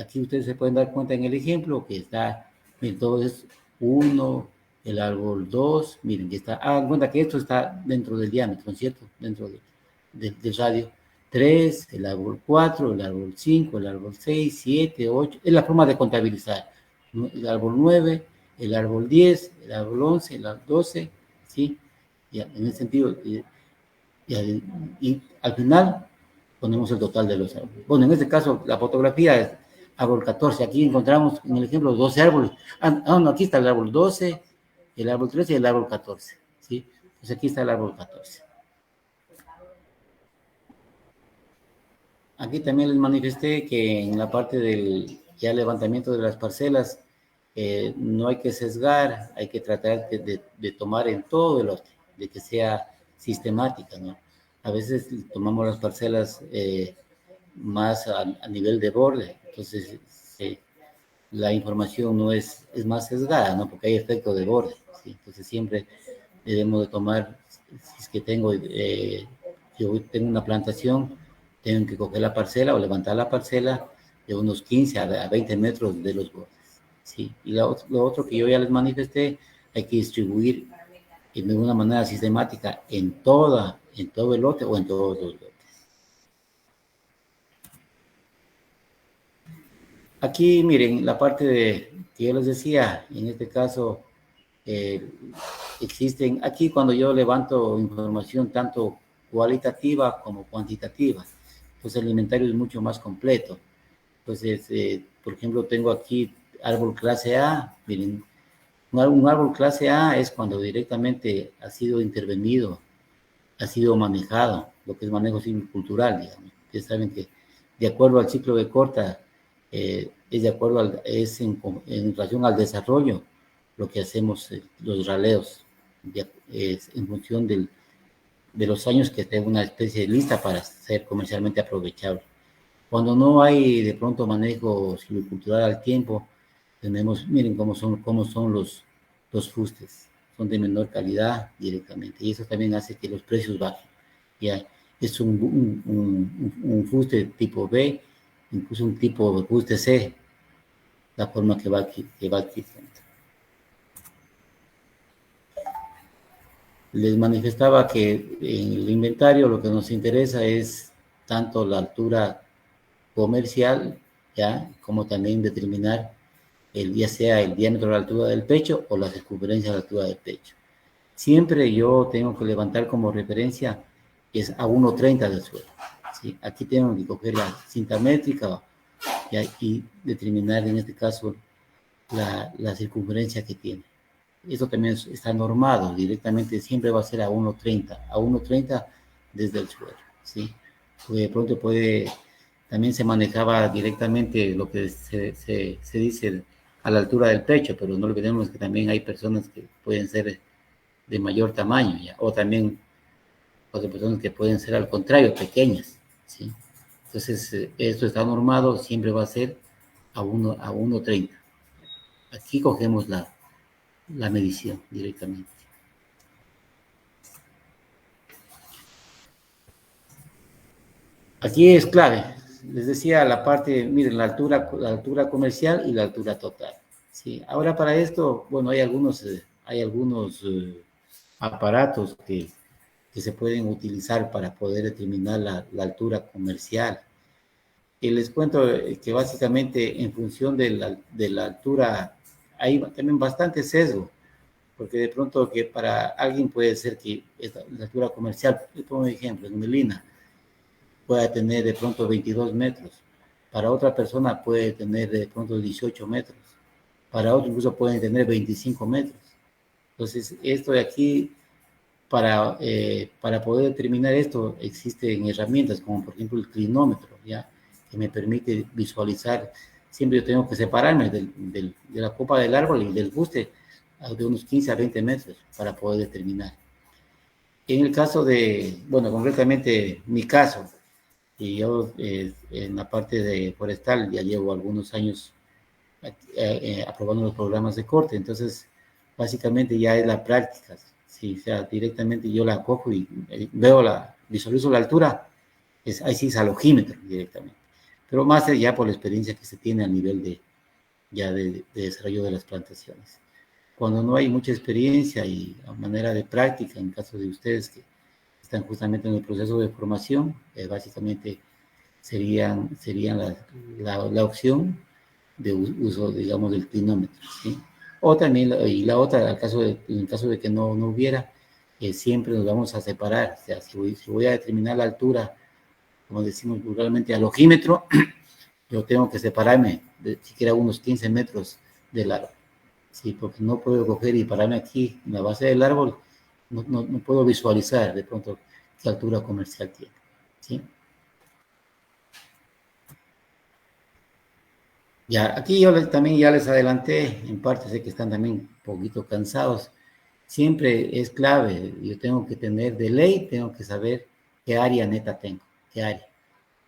aquí ustedes se pueden dar cuenta en el ejemplo que está, entonces, 1, el árbol 2, miren que está, hagan cuenta que esto está dentro del diámetro, ¿no es cierto? Dentro del radio. 3, el árbol 4, el árbol 5, el árbol 6, 7, 8, es la forma de contabilizar. El árbol 9, el árbol 10, el árbol 11, el árbol 12, ¿sí? Ya, en ese sentido, y al final, ponemos el total de los árboles. Bueno, en este caso, la fotografía es árbol 14. Aquí encontramos en el ejemplo 12 árboles. No, aquí está el árbol 12, el árbol 13 y el árbol 14. ¿Sí? Entonces aquí está el árbol 14. Aquí también les manifesté que en la parte del ya levantamiento de las parcelas, no hay que sesgar, hay que tratar de tomar en todo el lote, de que sea sistemática, ¿no? A veces tomamos las parcelas más a nivel de borde, entonces la información no es más sesgada, ¿no? Porque hay efecto de borde, ¿sí? Entonces siempre debemos de tomar, si es que yo tengo una plantación, tengo que coger la parcela o levantar la parcela de unos 15 a 20 metros de los bordes, ¿sí? Y lo otro que yo ya les manifesté, hay que distribuir de una manera sistemática en todo el lote o en todos los lotes. Aquí, miren, la parte que yo les decía, en este caso, existen, aquí cuando yo levanto información tanto cualitativa como cuantitativa, pues el inventario es mucho más completo. Entonces, por ejemplo, tengo aquí árbol clase A, miren, un árbol clase A es cuando directamente ha sido intervenido, ha sido manejado, lo que es manejo silvicultural, digamos. Ustedes saben que de acuerdo al ciclo de corta, es de acuerdo es en relación al desarrollo lo que hacemos los raleos, es en función de los años que esté una especie lista para ser comercialmente aprovechable. Cuando no hay de pronto manejo silvicultural al tiempo, tenemos, miren cómo son los fustes, son de menor calidad directamente, y eso también hace que los precios bajen. Ya es un fuste tipo B, incluso un tipo de fuste C, la forma que va adquiriendo. Les manifestaba que en el inventario lo que nos interesa es tanto la altura comercial, ya, como también determinar ya sea el diámetro de la altura del pecho o la circunferencia de la altura del pecho. Siempre yo tengo que levantar como referencia es a 1,30 del suelo, ¿sí? Aquí tengo que coger la cinta métrica, ¿ya? Y determinar en este caso la circunferencia que tiene. Eso también está normado, directamente siempre va a ser a 1,30 desde el suelo, ¿sí? Porque de pronto también se manejaba directamente lo que se dice a la altura del pecho, pero no olvidemos que también hay personas que pueden ser de mayor tamaño, ¿ya? O también otras personas que pueden ser al contrario, pequeñas, ¿sí? Entonces, esto está normado, siempre va a ser a 1,30. Aquí cogemos la medición directamente. Aquí es clave, les decía la parte, miren, la altura comercial y la altura total, ¿sí? Ahora para esto, bueno, hay algunos aparatos que se pueden utilizar para poder determinar la altura comercial. Y les cuento que básicamente en función de la altura hay también bastante sesgo, porque de pronto que para alguien puede ser que la altura comercial, les pongo un ejemplo, en Melina, pueda tener de pronto 22 metros, para otra persona puede tener de pronto 18 metros, para otro incluso pueden tener 25 metros. Entonces, esto de aquí, para poder determinar esto, existen herramientas como por ejemplo el clinómetro, ¿ya? Que me permite visualizar. Siempre yo tengo que separarme de la copa del árbol y del fuste de unos 15 a 20 metros para poder determinar. En el caso bueno, concretamente mi caso, y yo en la parte de forestal ya llevo algunos años aprobando los programas de corte, entonces básicamente ya es la práctica, ¿sí? O sea, directamente yo la cojo y visualizo la altura, ahí sí es alogímetro directamente, pero más ya por la experiencia que se tiene a nivel de desarrollo de las plantaciones. Cuando no hay mucha experiencia y a manera de práctica, en caso de ustedes que están justamente en el proceso de formación, básicamente serían la opción de uso, digamos, del clinómetro, ¿sí? O también, y la otra, en el caso de que no hubiera, siempre nos vamos a separar. O sea, si voy a determinar la altura como decimos vulgarmente, al ojímetro, yo tengo que separarme de siquiera unos 15 metros del árbol. Sí, porque no puedo coger y pararme aquí en la base del árbol, no puedo visualizar de pronto qué altura comercial tiene. ¿Sí? Ya, aquí yo también ya les adelanté, en parte sé que están también un poquito cansados. Siempre es clave, yo tengo que tener de ley, tengo que saber qué área neta tengo, qué área,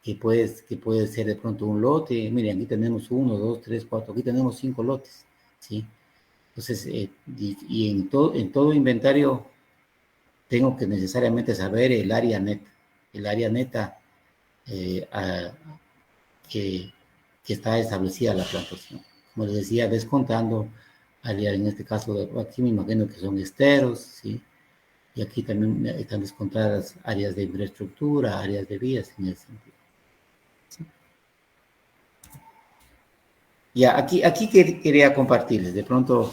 que puede ser de pronto un lote. Miren, aquí tenemos 1, 2, 3, 4, aquí tenemos 5 lotes, ¿sí? Entonces, y en todo inventario tengo que necesariamente saber el área neta eh, a- que, que está establecida la plantación. Como les decía, descontando áreas, en este caso, aquí me imagino que son esteros, ¿sí? Y aquí también están descontadas áreas de infraestructura, áreas de vías en ese sentido. ¿Sí? Ya, aquí quería compartirles, de pronto,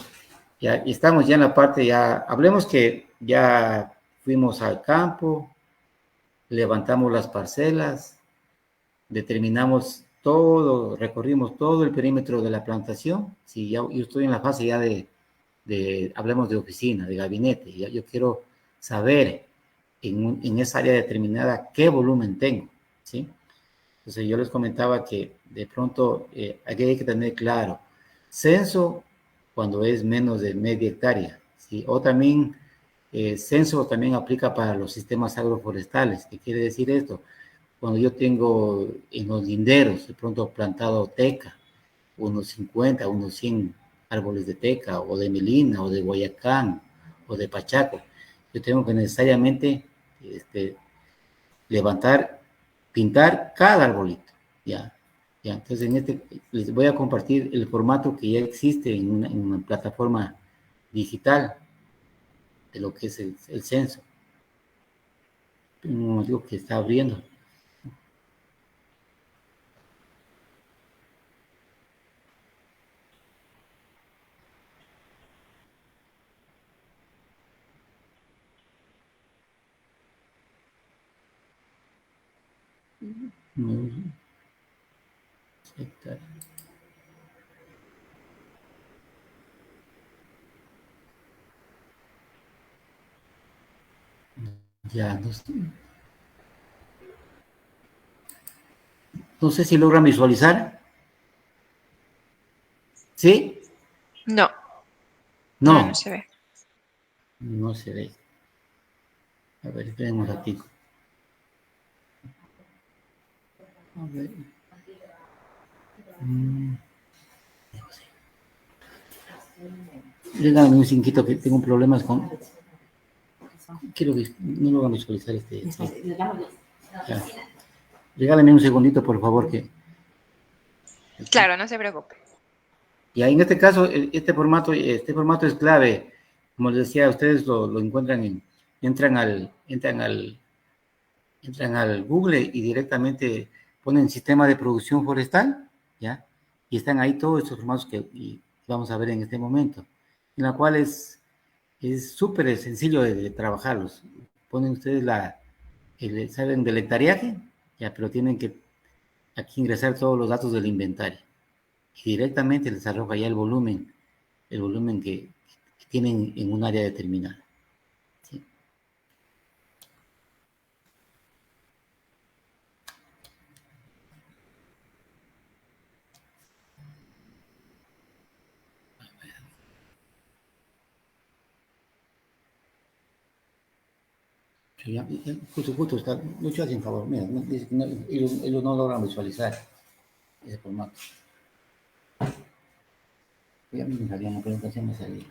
ya estamos ya en la parte, ya, hablemos que ya fuimos al campo, levantamos las parcelas, determinamos todo, recorrimos todo el perímetro de la plantación. Si ya, yo estoy en la fase ya hablemos de oficina, de gabinete, ya yo quiero saber en esa área determinada qué volumen tengo, ¿sí? Entonces yo les comentaba que de pronto aquí hay que tener claro, censo cuando es menos de media hectárea, ¿sí? O también censo también aplica para los sistemas agroforestales. ¿Qué quiere decir esto? Cuando yo tengo en los linderos de pronto plantado teca, unos 50, unos 100 árboles de teca, o de melina, o de guayacán, o de pachaco, yo tengo que necesariamente este, levantar, pintar cada arbolito, ¿ya? ¿Ya? Entonces, les voy a compartir el formato que ya existe en una plataforma digital de lo que es el censo. Un momento que está abriendo. Ya, no sé si logran visualizar. ¿Sí? No, no No, se ve. no se ve. A ver, esperen un ratito. A ver. Regálame un cinquito que tengo problemas con. Quiero que no lo van a visualizar Ya. Regálame un segundito, por favor, que. Claro, no se preocupe. Y ahí en este caso, este formato es clave. Como les decía, ustedes lo encuentran entran al Google y directamente ponen sistema de producción forestal, ¿ya? Y están ahí todos estos formatos que vamos a ver en este momento, en la cual es súper sencillo de trabajarlos. Ponen ustedes saben del hectareaje, ya, pero tienen que aquí ingresar todos los datos del inventario. Y directamente les arroja ya el volumen que tienen en un área determinada. ¿Sí? Sí, justo está, mucho hacen favor, mira, dice que ellos no logran visualizar ese formato. Ya me salía en la presentación, me salía.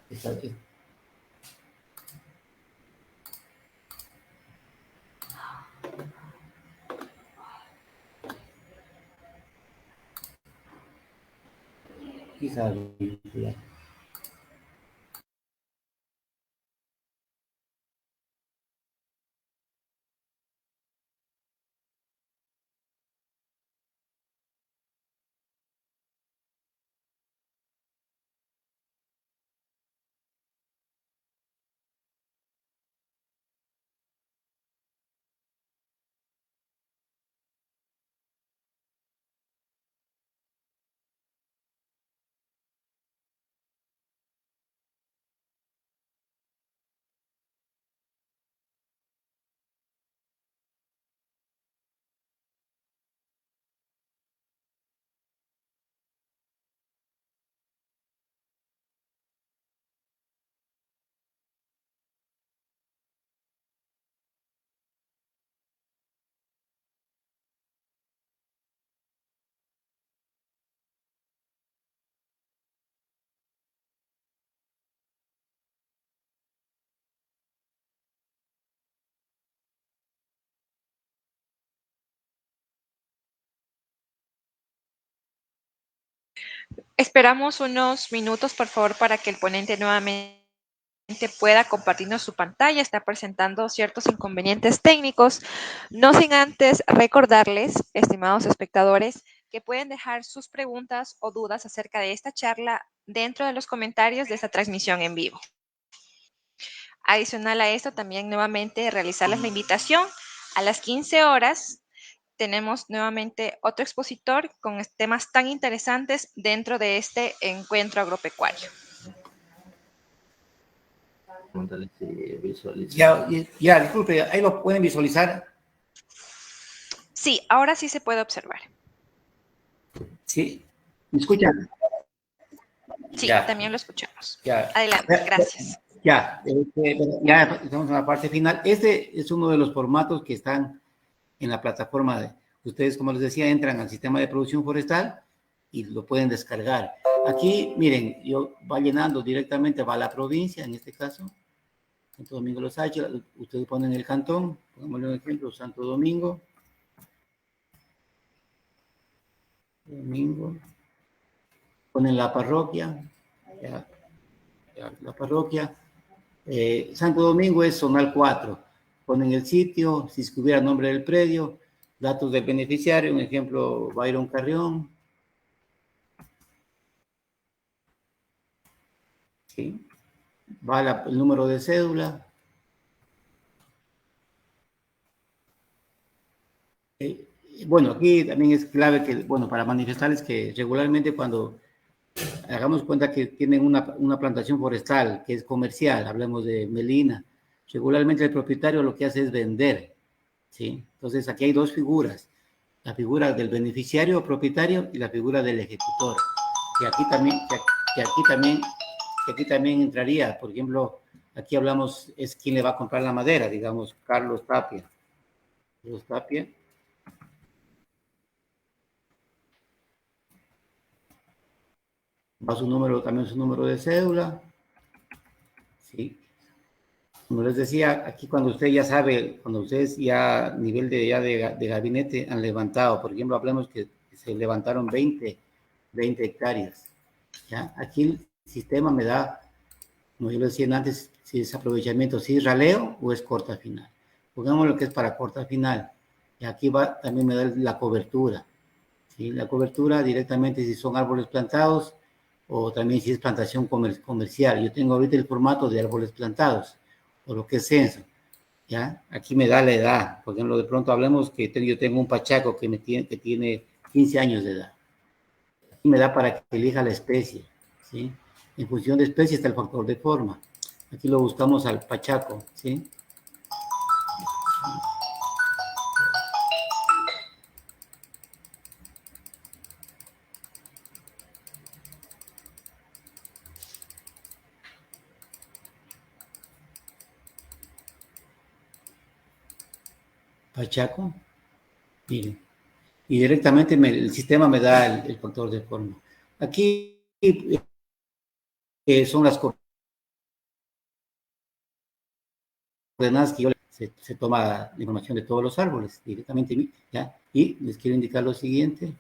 Esta, quizás, Esperamos unos minutos, por favor, para que el ponente nuevamente pueda compartirnos su pantalla. Está presentando ciertos inconvenientes técnicos. No sin antes recordarles, estimados espectadores, que pueden dejar sus preguntas o dudas acerca de esta charla dentro de los comentarios de esta transmisión en vivo. Adicional a esto, también nuevamente realizarles la invitación a las 15 horas. Tenemos nuevamente otro expositor con temas tan interesantes dentro de este encuentro agropecuario. Pregúntale si visualiza. Ya, disculpe, ahí lo pueden visualizar. Sí, ahora sí se puede observar. Sí, ¿me escuchan? Sí, Ya. también lo escuchamos. Ya. Adelante, gracias. Ya estamos en la parte final. Este es uno de los formatos que están en la plataforma de ustedes, como les decía, entran al sistema de producción forestal y lo pueden descargar. Aquí, miren, yo va llenando directamente, va a la provincia, en este caso, Santo Domingo Los Sácharas, ustedes ponen el cantón, pongámosle un ejemplo, Santo Domingo, ponen la parroquia, la parroquia, Santo Domingo es zonal 4, ponen el sitio, si escribiera el nombre del predio, datos del beneficiario, un ejemplo, Byron Carrión, ¿sí? Va el número de cédula. Bueno, aquí también es clave que, bueno, para manifestarles que regularmente cuando hagamos cuenta que tienen una plantación forestal que es comercial, hablemos de Melina, regularmente el propietario lo que hace es vender, ¿sí? Entonces aquí hay dos figuras, la figura del beneficiario o propietario y la figura del ejecutor, que aquí también entraría, por ejemplo, aquí hablamos, es quién le va a comprar la madera, digamos, Carlos Tapia. Carlos Tapia. Va su número, también su número de cédula, ¿sí? Como les decía, aquí cuando usted ya sabe, cuando ustedes ya a nivel de gabinete han levantado, por ejemplo, hablemos que se levantaron 20 hectáreas, ¿ya? Aquí el sistema me da, como yo lo decía antes, si es aprovechamiento, si es raleo o es corta final. Pongamos lo que es para corta final. Y aquí va, también me da la cobertura, ¿sí? La cobertura directamente si son árboles plantados o también si es plantación comercial. Yo tengo ahorita el formato de árboles plantados o lo que es censo, ¿ya? Aquí me da la edad. Por ejemplo, de pronto hablemos que yo tengo un pachaco que tiene 15 años de edad. Aquí me da para que elija la especie, ¿sí? En función de especie está el factor de forma. Aquí lo buscamos al pachaco, ¿sí? Pachaco, miren. Y directamente el sistema me da el factor de forma. Aquí son las coordenadas que se toma la información de todos los árboles directamente, ¿ya? Y les quiero indicar lo siguiente.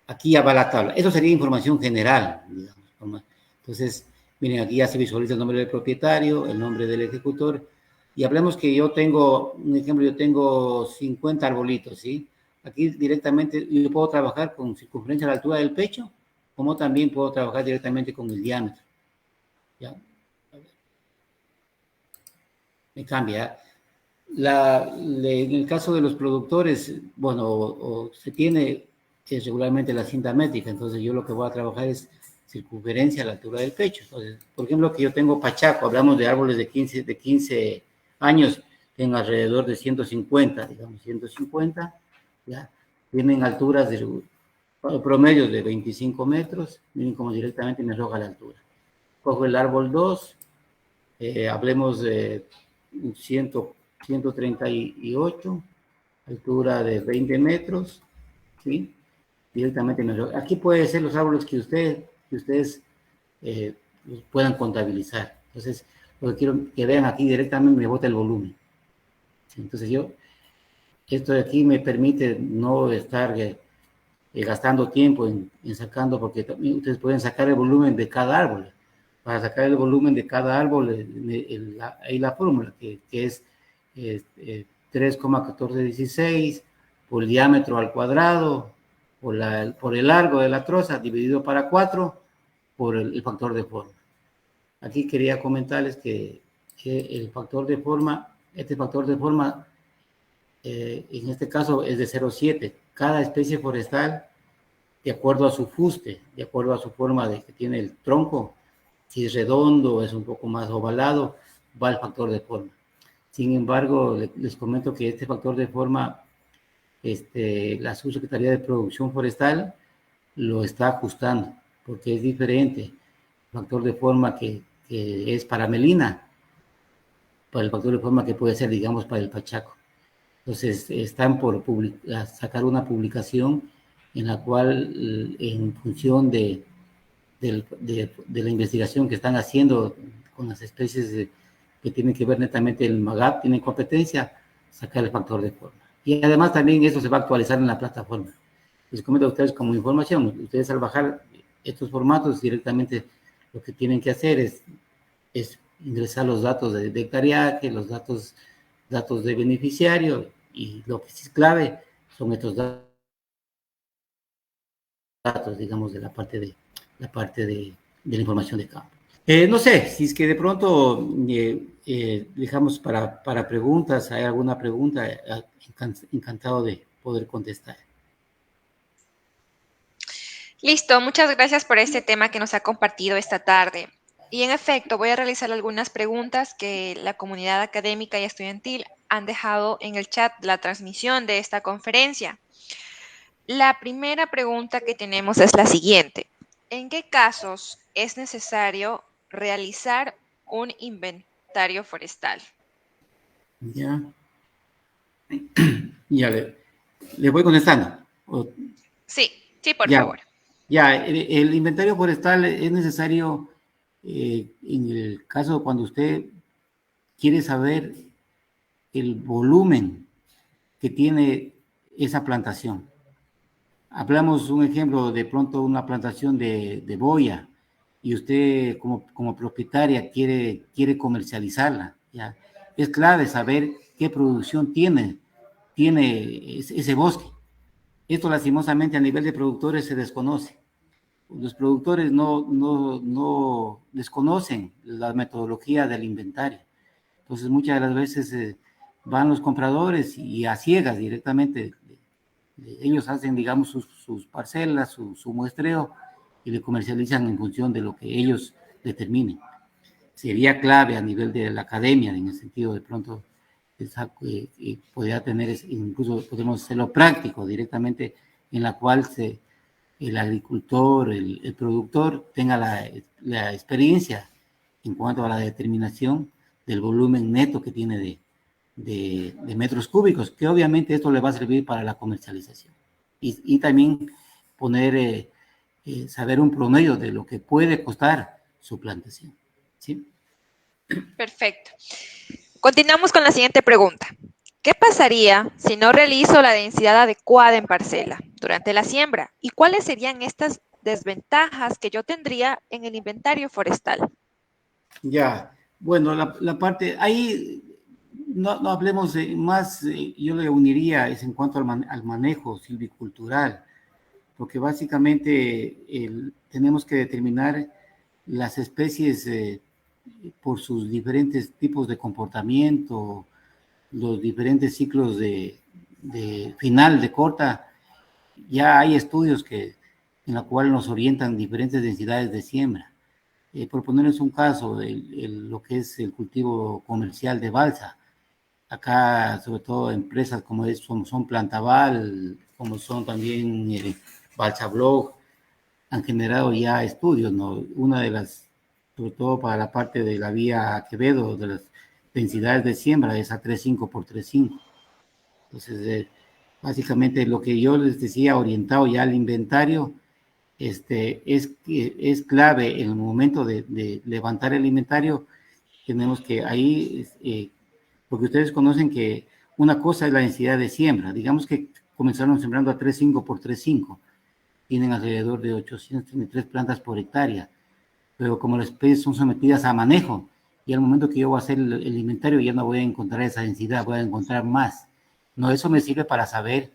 Aquí ya va la tabla. Eso sería información general, digamos. Entonces, miren, aquí ya se visualiza el nombre del propietario, el nombre del ejecutor. Y hablemos que yo tengo, un ejemplo, yo tengo 50 arbolitos, ¿sí? Aquí directamente yo puedo trabajar con circunferencia a la altura del pecho, como también puedo trabajar directamente con el diámetro. ¿Ya? Me cambia. En el caso de los productores, bueno, se tiene regularmente la cinta métrica, entonces yo lo que voy a trabajar es circunferencia a la altura del pecho. Entonces, por ejemplo, que yo tengo pachaco, hablamos de árboles de 15 años, en alrededor de 150, digamos, 150, ¿ya? Tienen alturas de promedios de 25 metros, miren cómo directamente me arroja la altura. Cojo el árbol 2, hablemos de 138, altura de 20 metros, ¿sí? Directamente me arroja. Aquí puede ser los árboles que ustedes puedan contabilizar. Entonces, lo que quiero que vean aquí directamente me bota el volumen. ¿Sí? Entonces esto de aquí me permite no estar gastando tiempo en sacando, porque también ustedes pueden sacar el volumen de cada árbol. Para sacar el volumen de cada árbol, hay la fórmula, que es 3,1416 por el diámetro al cuadrado, por el largo de la troza, dividido para 4, por el factor de forma. Aquí quería comentarles que el factor de forma, este factor de forma, en este caso es de 0,7. Cada especie forestal, de acuerdo a su fuste, de acuerdo a su forma de que tiene el tronco, si es redondo, es un poco más ovalado, va el factor de forma. Sin embargo, les comento que este factor de forma, la Subsecretaría de Producción Forestal lo está ajustando, porque es diferente el factor de forma que es para melina, para el factor de forma que puede ser, digamos, para el pachaco. Entonces, están por sacar una publicación en la cual, en función de la investigación que están haciendo con las especies que tienen que ver netamente el MAGAP, tienen competencia, sacar el factor de forma. Y además también eso se va a actualizar en la plataforma. Les comento a ustedes como información, ustedes al bajar estos formatos directamente lo que tienen que hacer es ingresar los datos de hectareaje, los datos de beneficiario, y lo que sí es clave son estos datos, digamos, de la parte de la información de campo. No sé, si es que de pronto dejamos para preguntas, ¿hay alguna pregunta? Encantado de poder contestar. Listo, muchas gracias por este tema que nos ha compartido esta tarde. Y en efecto, voy a realizar algunas preguntas que la comunidad académica y estudiantil han dejado en el chat de la transmisión de esta conferencia. La primera pregunta que tenemos es la siguiente. ¿En qué casos es necesario realizar un inventario forestal? Ya. Ya le voy contestando. Sí, por Ya. favor. Ya, el inventario forestal es necesario en el caso cuando usted quiere saber el volumen que tiene esa plantación. Hablamos un ejemplo, de pronto una plantación de boya, y usted como propietaria quiere comercializarla, ¿ya? Es clave saber qué producción tiene ese bosque. Esto lastimosamente a nivel de productores se desconoce. Los productores no desconocen la metodología del inventario. Entonces muchas de las veces van los compradores y a ciegas directamente. Ellos hacen, digamos, sus parcelas, su muestreo, y le comercializan en función de lo que ellos determinen. Sería clave a nivel de la academia, en el sentido de pronto, podría tener, incluso podemos hacerlo práctico directamente, en la cual el agricultor, el productor tenga la experiencia en cuanto a la determinación del volumen neto que tiene de metros cúbicos, que obviamente esto le va a servir para la comercialización. Y también saber un promedio de lo que puede costar su plantación. ¿Sí? Perfecto. Continuamos con la siguiente pregunta. ¿Qué pasaría si no realizo la densidad adecuada en parcela durante la siembra? ¿Y cuáles serían estas desventajas que yo tendría en el inventario forestal? Ya, bueno, la parte, ahí no hablemos más, yo le uniría es en cuanto al manejo silvicultural, porque básicamente tenemos que determinar las especies por sus diferentes tipos de comportamiento, los diferentes ciclos de final, de corta. Ya hay estudios en la cual nos orientan diferentes densidades de siembra. Por ponerles un caso, lo que es el cultivo comercial de balsa. Acá, sobre todo, empresas como son Plantaval, como son también Balsa Blog, han generado ya estudios, ¿no? Una de las, sobre todo para la parte de la vía Quevedo, de las densidades de siembra, es a 3,5 por 3,5. Entonces, básicamente lo que yo les decía, orientado ya al inventario, es clave en el momento de levantar el inventario. Tenemos que ahí, porque ustedes conocen que una cosa es la densidad de siembra. Digamos que comenzaron sembrando a 3,5 por 3,5. tienen alrededor de 833 plantas por hectárea, pero como las especies son sometidas a manejo, y al momento que yo voy a hacer el inventario ya no voy a encontrar esa densidad, voy a encontrar más. No, eso me sirve para saber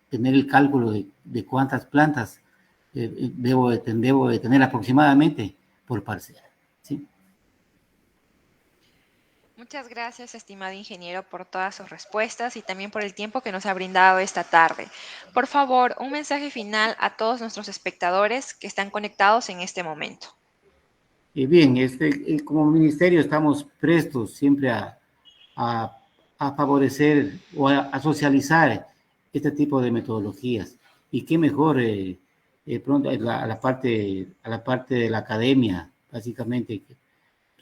tener el cálculo de cuántas plantas debo de tener aproximadamente por parcela. ¿Sí? Muchas gracias, estimado ingeniero, por todas sus respuestas y también por el tiempo que nos ha brindado esta tarde. Por favor, un mensaje final a todos nuestros espectadores que están conectados en este momento. Bien, como ministerio estamos prestos siempre a, a favorecer o a socializar este tipo de metodologías. Y qué mejor pronto a la parte de la academia, básicamente, que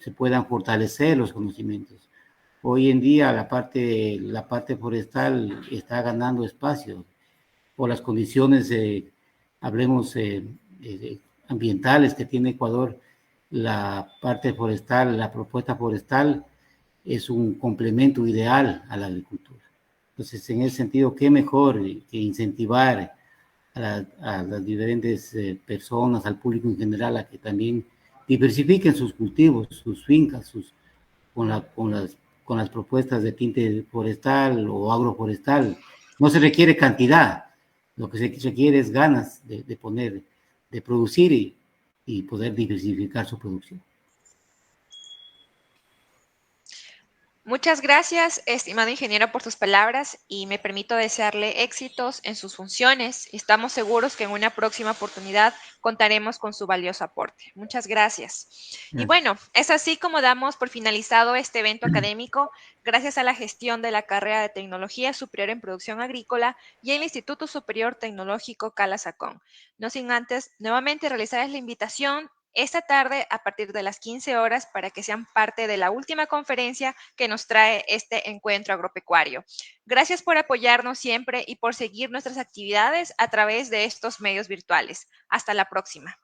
se puedan fortalecer los conocimientos. Hoy en día la parte forestal está ganando espacio por las condiciones, hablemos, ambientales que tiene Ecuador. La parte forestal, la propuesta forestal es un complemento ideal a la agricultura. Entonces, en ese sentido, qué mejor que incentivar a las diferentes personas, al público en general, a que también diversifiquen sus cultivos, sus fincas, con las propuestas de tinte forestal o agroforestal. No se requiere cantidad, lo que se requiere es ganas de producir y poder diversificar su producción. Muchas gracias, estimado ingeniero, por sus palabras y me permito desearle éxitos en sus funciones. Estamos seguros que en una próxima oportunidad contaremos con su valioso aporte. Muchas gracias. Y bueno, es así como damos por finalizado este evento académico gracias a la gestión de la carrera de Tecnología Superior en Producción Agrícola y el Instituto Superior Tecnológico Cala-Sacón. No sin antes nuevamente realizarles la invitación esta tarde a partir de las 15 horas para que sean parte de la última conferencia que nos trae este encuentro agropecuario. Gracias por apoyarnos siempre y por seguir nuestras actividades a través de estos medios virtuales. Hasta la próxima.